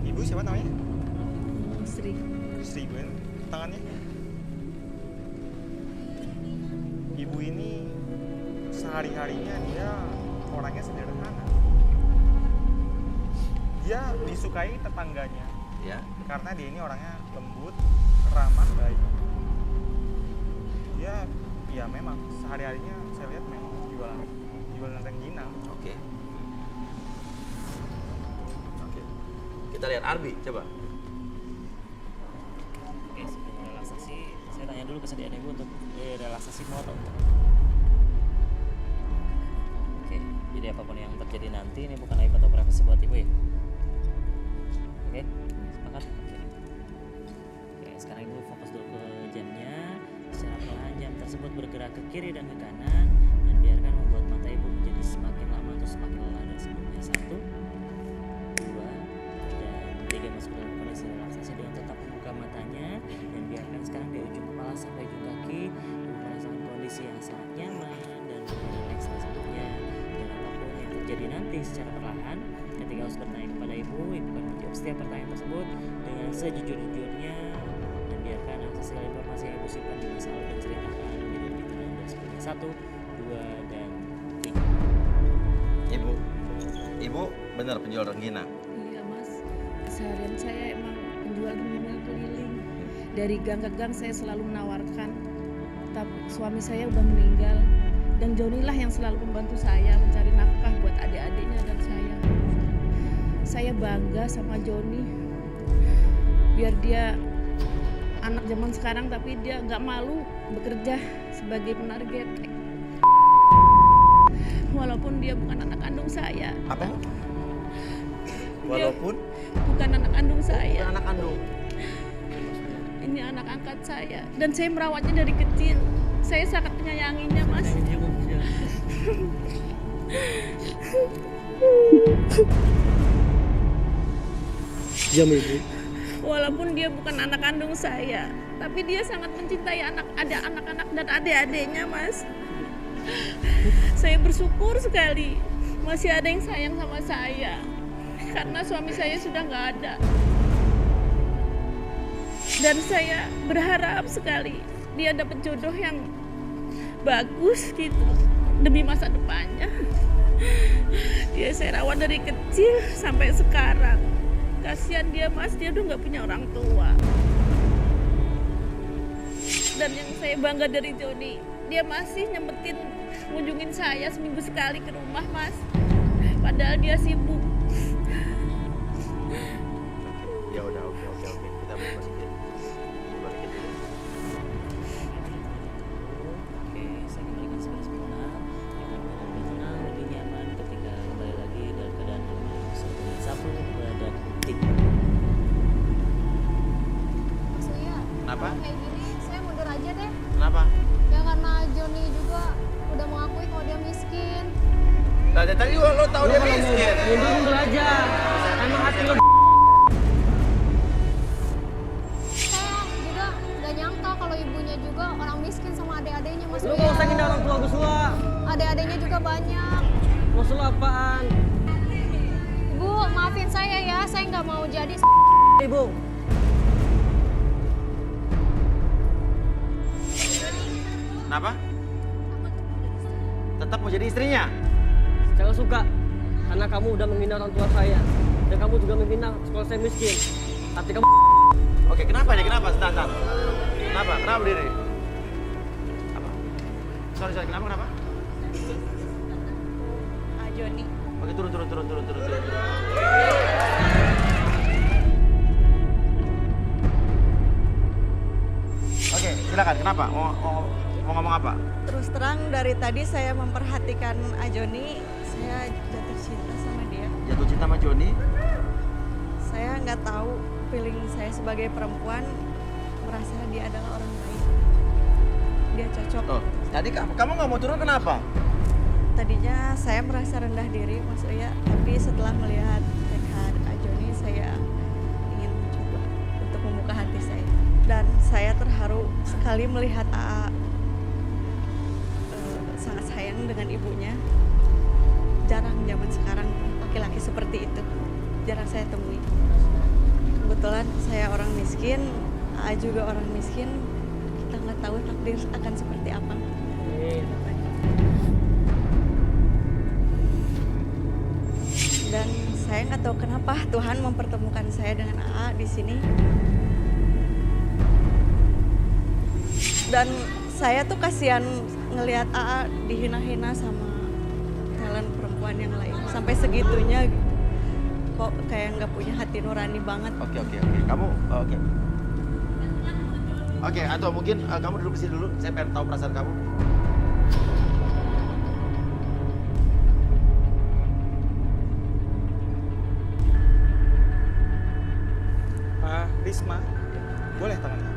Ibu siapa namanya? Sri. Sri, Bu. Tangannya. Ibu ini sehari-harinya dia orangnya sederhana. Dia disukai tetangganya. Ya. Karena dia ini orangnya lembut, ramah, baik. Dia ya memang sehari-harinya saya lihat memang jualan rengginang. Oke. Kita lihat Arbi, coba. Oke, sebelum relaksasi, saya tanya dulu kesediaan ibu untuk relaksasi mau atau enggak. Oke, jadi apapun yang terjadi nanti ini bukan aib atau privasi buat ibu ya. Oke, sepakat? Oke, sekarang ibu fokus dulu ke jamnya. Secara perlahan jam tersebut bergerak ke kiri dan ke kanan dan biarkan membuat mata ibu menjadi semakin lama atau semakin lelah dari sebelumnya. 1, 2, dan 3. Masuk dalam kondisi relaksasi dengan tetap membuka matanya dan biarkan sekarang dari ujung kepala sampai ujung kaki ibu merasakan kondisi yang sangat nyaman dan rileks tersebutnya. Dan apapun yang terjadi nanti secara perlahan, ketika harus bertanya kepada ibu akan menjawab setiap pertanyaan tersebut dengan sejujur-jujurnya dan biarkan akses segala informasi yang ibu simpan di masa lalu dan ceritakan menjadi lebih tenang dan sebelumnya. 1, 2, dan 3. Ibu benar penjual rengginang? Iya, Mas. Seharian saya emang penjual rengginang keliling. Dari gang ke gang saya selalu menawarkan. Tapi suami saya udah meninggal dan Joni lah yang selalu membantu saya mencari nafkah buat adik-adiknya dan saya. Saya bangga sama Joni. biar dia anak zaman sekarang tapi dia nggak malu bekerja sebagai penari getek. Walaupun dia bukan anak kandung saya. Apa? Dia Walaupun bukan anak kandung saya. bukan anak kandung. Ini anak angkat saya dan saya merawatnya dari kecil. Saya sangat menyayanginya, Mas. Diam Ibu. Walaupun dia bukan anak kandung saya, tapi dia sangat mencintai anak-anak dan adik-adiknya, Mas. Saya bersyukur sekali masih ada yang sayang sama saya karena suami saya sudah nggak ada. Dan saya berharap sekali dia dapat jodoh yang bagus gitu demi masa depannya. Dia saya rawat dari kecil sampai sekarang. Kasihan dia, Mas, dia udah nggak punya orang tua. Dan yang saya bangga dari Joni, dia masih nyempetin ngunjungin saya seminggu sekali ke rumah, Mas. Padahal dia sibuk. Ya udah, oke. Kita masukin. Balikin dulu. Oke, saya kembalikan sebelah sebelah. Lebih tenang, lebih nyaman ketika kembali lagi dalam keadaan satu berada di Mas Uya, Kenapa? kalau kayak gini saya mundur aja deh. Kenapa? Ya karena Joni juga udah mengakui kalau dia miskin. Nah, tadi lo tahu dia miskin. Mundur aja. Emang hati lo Saya juga nggak nyangka kalau ibunya juga orang miskin sama adik-adiknya, Mas Lu Uya. gak usah ngindar orang tua gue semua. Adik-adiknya juga banyak. Maksud lu apaan? Bu, maafin saya ya, saya nggak mau jadi Ibu. Kenapa? Tetap mau jadi istrinya? Saya gak suka. Karena kamu udah menghina orang tua saya. Dan kamu juga menghina sekolah saya miskin. Tapi kamu... Oke, kenapa ya? Kenapa? Sebentar. Kenapa? Kenapa berdiri? Apa? Sorry, kenapa? Joni. Oke, turun. Oke, silakan. Kenapa? Mau ngomong apa? Terus terang dari tadi saya memperhatikan Ajoni, saya jatuh cinta sama dia. Jatuh cinta sama Joni? Saya nggak tahu feeling saya sebagai perempuan merasa dia adalah orang baik. Dia cocok. Oh, tadi kamu nggak mau turun kenapa? Tadinya saya merasa rendah diri Mas Uya, tapi setelah melihat tekad Ajoni saya ingin mencoba untuk membuka hati saya. Dan saya terharu sekali melihat AA sangat sayang dengan ibunya. Jarang zaman sekarang laki-laki seperti itu, jarang saya temui. Kebetulan saya orang miskin, AA juga orang miskin. Kita nggak tahu takdir akan seperti apa. Dan saya nggak tahu kenapa Tuhan mempertemukan saya dengan AA di sini. Dan saya tuh kasihan ngelihat AA dihina-hina sama talent perempuan yang lain. Sampai segitunya kok kayak nggak punya hati nurani banget. Oke. Kamu oke. Oke, atau mungkin kamu duduk di sini dulu. Saya pengen tahu perasaan kamu. Risma, boleh tangannya?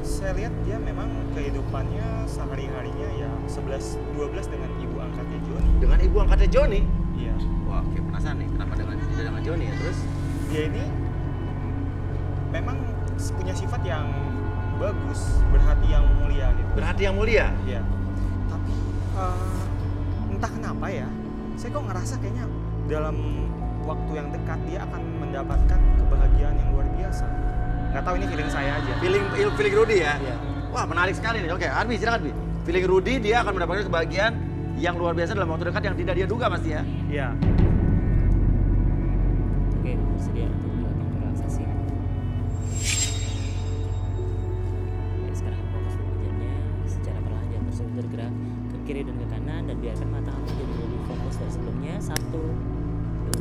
Saya lihat dia memang kehidupannya sehari-harinya ya 11-12 dengan ibu angkatnya Joni. Dengan ibu angkatnya Joni? Iya. Wah, oke, penasaran nih kenapa dengan Joni ya. Terus dia ini memang punya sifat yang bagus, berhati yang mulia gitu. Berhati yang mulia? Iya. Tapi entah kenapa ya, saya kok ngerasa kayaknya dalam waktu yang dekat dia akan mendapatkan kebahagiaan yang luar biasa. Nggak tahu, ini feeling saya aja. Feeling Rudy ya? Iya. Wah, menarik sekali nih. Oke, Arbi silakan Bi. Feeling Rudy dia akan mendapatkan kebahagiaan yang luar biasa dalam waktu dekat yang tidak dia duga pasti ya? Iya. Oke, bersedia untuk dilakukan relaksasi. Oke, sekarang fokus wajahnya secara perlahan jangan terus bergerak ke kiri dan ke kanan dan biarkan mata kamu jadi lebih fokus fokus dari sebelumnya 1,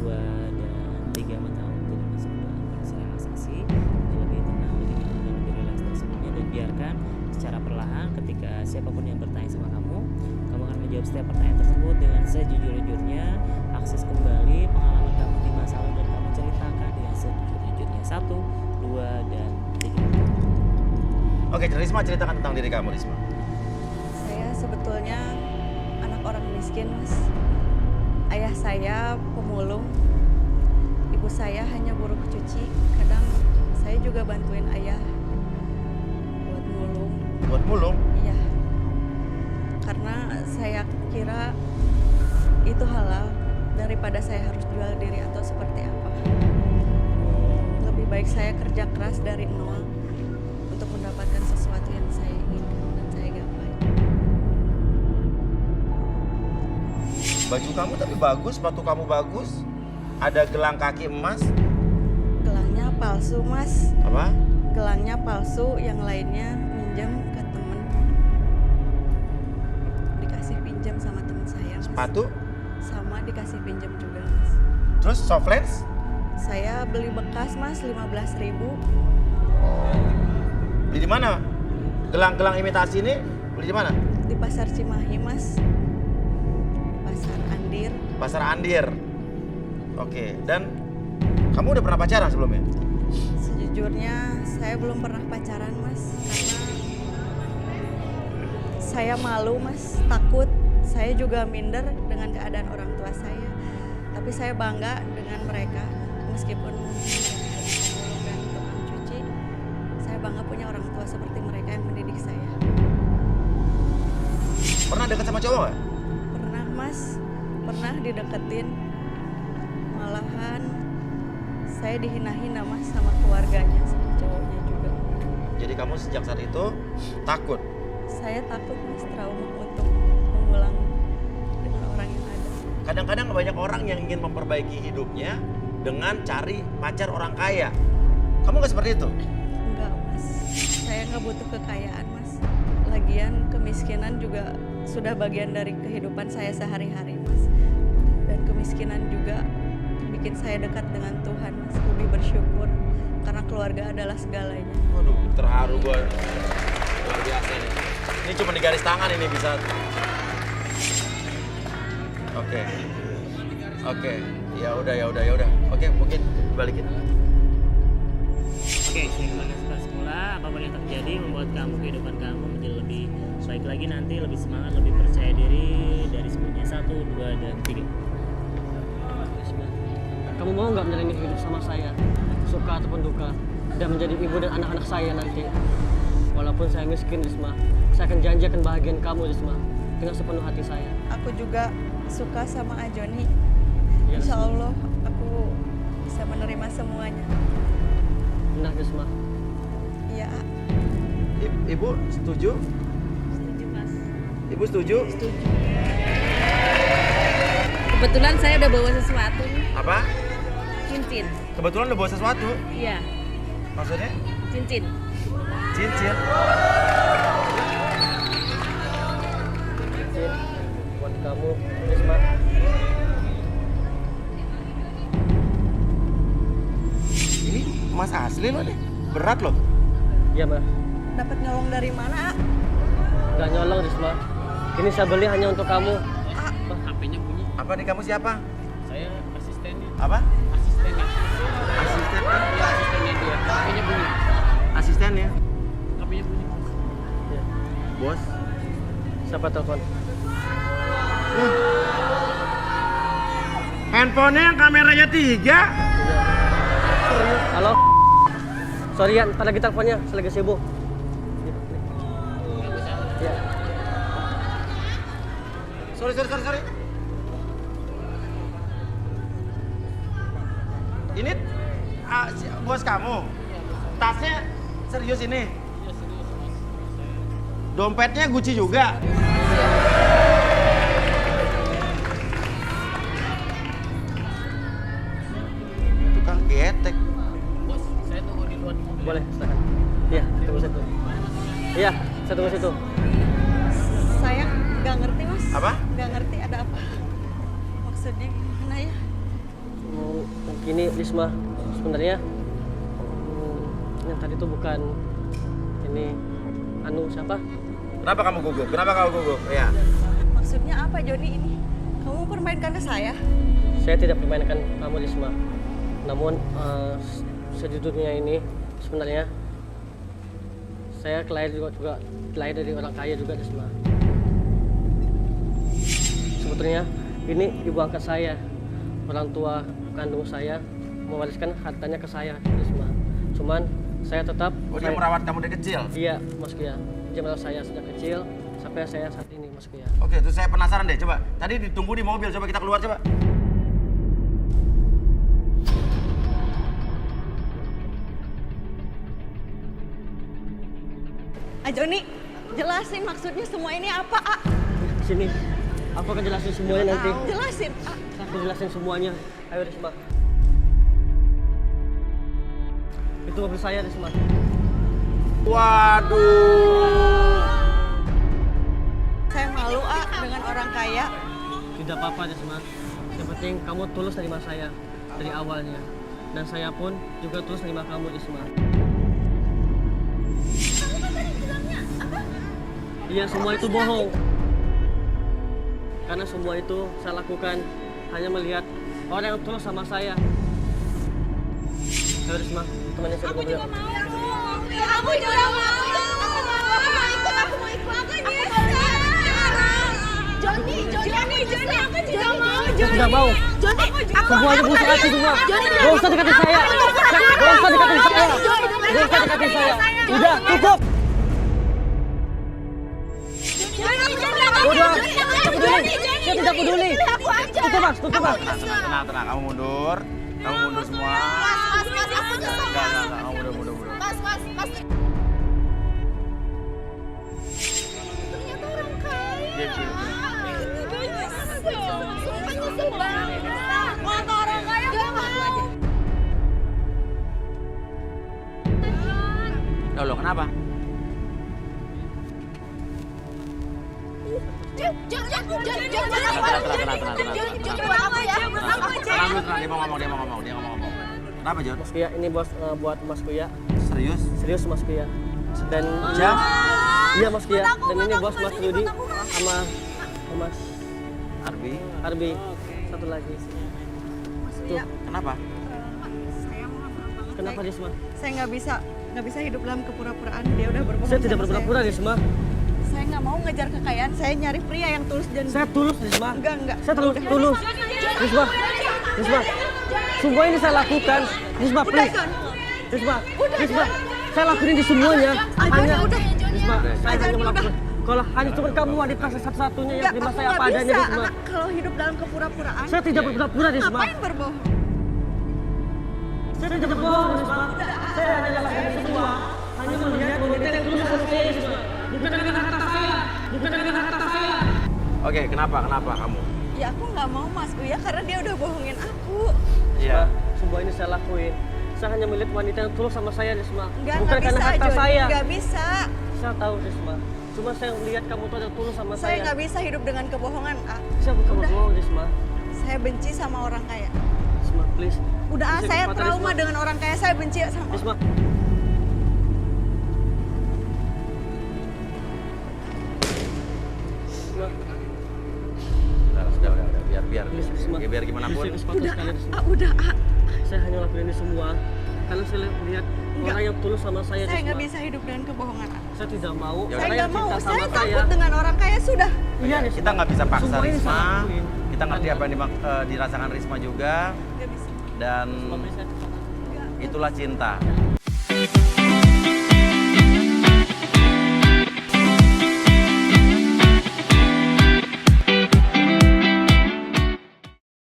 2, dan 3 mata kamu jadi masuk ke dalam kondisi relaksasi, jadi lebih tenang, lebih nyaman dan lebih rileks dari sebelumnya. Dan biarkan secara perlahan ketika siapapun yang bertanya sama kamu akan menjawab setiap pertanyaan tersebut dengan sejujur-jujurnya. Akses kembali pengalaman kamu di masa lalu dan kamu ceritakan dengan sejujur-jujurnya. 1, 2, dan 3. Oke, Risma, ceritakan tentang diri kamu, Risma. Saya sebetulnya anak orang miskin, Mas. Ayah saya pemulung, ibu saya hanya buruh cuci. Kadang saya juga bantuin ayah buat mulung. Buat mulung? Iya. Karena saya kira itu halal daripada saya harus jual diri atau seperti apa. Lebih baik saya kerja keras dari nol untuk mendapatkan sesuatu yang saya inginkan dan saya gapai. Baju kamu tapi bagus, sepatu kamu bagus. Ada gelang kaki emas. Gelangnya palsu, Mas. Apa? Gelangnya palsu, yang lainnya minjem ke temen. Dikasih pinjam sama temen saya, Mas. Sepatu? Sama dikasih pinjam juga, Mas. Terus soft lens? Saya beli bekas, Mas, 15.000. Beli di mana? Gelang-gelang imitasi ini beli di mana? Di Pasar Cimahi, Mas. Pasar Andir. Pasar Andir. Oke, dan kamu udah pernah pacaran sebelumnya? Sejujurnya saya belum pernah pacaran, Mas, karena saya malu, Mas, takut. Saya juga minder dengan keadaan orang tua saya. Tapi saya bangga dengan mereka, meskipun pemulung dan tukang cuci. Saya bangga punya orang tua seperti mereka yang mendidik saya. Pernah dekat sama cowok nggak? Pernah, Mas. Pernah dideketin. Malahan saya dihina-hina, Mas, sama keluarganya, sama cowoknya juga. Jadi kamu sejak saat itu takut? Saya takut, Mas, trauma untuk mengulang dengan orang yang ada. Kadang-kadang banyak orang yang ingin memperbaiki hidupnya dengan cari pacar orang kaya. Kamu nggak seperti itu? Enggak, Mas. Saya nggak butuh kekayaan, Mas. Lagian kemiskinan juga sudah bagian dari kehidupan saya sehari-hari, Mas. Dan kemiskinan juga bikin saya dekat dengan Tuhan, Mas. Lebih bersyukur karena keluarga adalah segalanya. Waduh, terharu gue. Luar biasa nih. Ini cuma di garis tangan ini bisa. Oke. Oke. Ya udah. Oke, mungkin balikin. Oke, sebagaimana setelah semula, apapun yang terjadi membuat kamu, kehidupan kamu menjadi lebih baik lagi nanti, lebih semangat, lebih percaya diri dari sebelumnya. 1, 2, dan 3. Kamu mau nggak menjalani hidup sama saya, suka ataupun duka, dan menjadi ibu dan anak-anak saya nanti? Walaupun saya miskin, Risma, saya akan janji akan bahagiain kamu, Risma, dengan sepenuh hati saya. Aku juga suka sama Ajoni. Ya, Insya Allah aku bisa menerima semuanya. Benar, Risma. Iya, A. Ibu setuju? Setuju, Mas. Ibu setuju? Setuju. Kebetulan saya udah bawa sesuatu. Apa? Cincin. Kebetulan udah bawa sesuatu. Iya, Maksudnya? cincin. Cincin. Cincin buat kamu, Risma. Ini emas asli loh nih. Berat loh. Iya, Mbak. Dapat nyolong dari mana, A? Gak nyolong, Risma. Ini saya beli hanya untuk kamu. HP-nya bunyi. Apa nih kamu siapa? Saya asistennya. Apa? Asistennya. Asistennya? Iya, asistennya dia. HP-nya bunyi. Asistennya? HP-nya bunyi. Ya. Bos? Siapa telepon? Handphonenya yang kameranya 3. Halo? Sorry ya, ntar lagi teleponnya, saya lagi sibuk. Ya. Sorry. Ini bos kamu? Tasnya serius ini? Dompetnya Gucci juga? Tukang ketek. Bos, saya tunggu di luar. Boleh, silakan. Iya, tunggu situ. Iya, saya tunggu situ. Saya nggak ngerti, Mas. Apa? Nggak ngerti ada apa. Maksudnya gimana ya? Gini Risma, sebenarnya yang tadi tuh bukan ini siapa? Kenapa kamu gugup? Kenapa kamu gugup? Ya. Maksudnya apa Joni ini? Kamu permainkan ke saya? Saya tidak permainkan kamu Risma. Namun sejujurnya ini sebenarnya saya lahir dari orang kaya juga Risma. Sebetulnya ini ibu angkat saya, orang tua kandung saya mewariskan hartanya ke saya Risma. Cuman saya tetap. Dia merawat kamu dari kecil? Iya Mas Kuya. Dia merawat saya sejak kecil sampai saya saat ini Mas Kuya. Oke, terus saya penasaran deh, coba. Tadi ditunggu di mobil, coba kita keluar coba. Joni, jelasin maksudnya semua ini apa, Sini, aku akan jelasin semuanya nanti. Jelasin, Aku jelasin semuanya. Ayo Risma. Itu mobil saya Risma. Waduh. Saya malu dengan orang kaya. Tidak apa-apa Risma. Yang penting kamu tulus terima saya dari awalnya. Dan saya pun juga tulus terima kamu Risma. Iya, semua itu bohong. Karena semua itu saya lakukan hanya melihat orang yang tulus sama saya. Ayo Risma, temannya saya di mobil. Aku juga mau. Ikut, aku mau ikut. Aku bisa. Joni, aku juga mau. Saya tidak mau. Joni, semuanya busuk hati semua. Gak usah dekatin saya. Gak usah dekatin saya. Gak usah dekatin saya. Udah, cukup. Udah, saya tidak peduli. Tutup Mas. Tenang, kamu mundur. Kamu mundur semua. Mas, aku nyesel. Enggak, kamu mundur. Mas. Ternyata orang kaya. Nyesel banget. Mata orang kaya gak mau. Loh, kenapa? Tenang. Dia mau ngomong. Kenapa, Jon? Mas Kuya, ini bos buat Mas Kuya. Serius? Serius Mas Kuya. Dan Jam? Iya Mas Kuya. Dan ini bos Mas Rudi sama Mas Arbi. Satu lagi. Tuh. Kenapa? Kenapa Risma? Saya nggak bisa hidup dalam kepura-puraan. Dia udah berbohong. Saya tidak berpura-pura Risma. Saya nggak mau ngejar kekayaan. Saya nyari pria yang tulus dan. Saya tulus Risma. Enggak. Saya tulus. Risma. Semua ini saya lakukan. Risma, please. Risma. Saya lakuin di semuanya. Risma, saya hanya melakukan. Kalau hanya cuma kamu wanita satu-satunya yang terima saya apa adanya Risma. Kalau hidup dalam kepura-puraan. Saya tidak berpura-pura Risma. Ngapain berbohong? Saya tidak berbohong Risma. Saya hanya lakukan semua. Hanya melihat wanita yang tulus sama saya Risma. Bukan dengan harta saya. Oke, kenapa kamu? Ya aku nggak mau Mas Uya karena dia udah bohongin aku. Iya. Semua ini saya lakuin. Saya hanya melihat wanita yang tulus sama saya Risma. Bukan karena harta saya. Nggak bisa. Saya tahu Risma. Cuma saya melihat kamu tuh ada tulus sama saya. Saya nggak bisa hidup dengan kebohongan. Saya bukan berbohong Risma. Saya benci sama orang kaya. Risma, please. Udah saya trauma dengan orang kaya. Saya benci sama. Risma. Udah, biar gimana pun. Udah. Saya hanya lakuin ini semua karena saya lihat orang yang tulus sama saya. Saya nggak bisa hidup dengan kebohongan. Saya tidak mau. Saya nggak mau. Saya takut dengan orang kaya sudah. Iya, kita nggak bisa paksa Risma. Kita ngerti apa yang dirasakan Risma juga. Dan itulah cinta.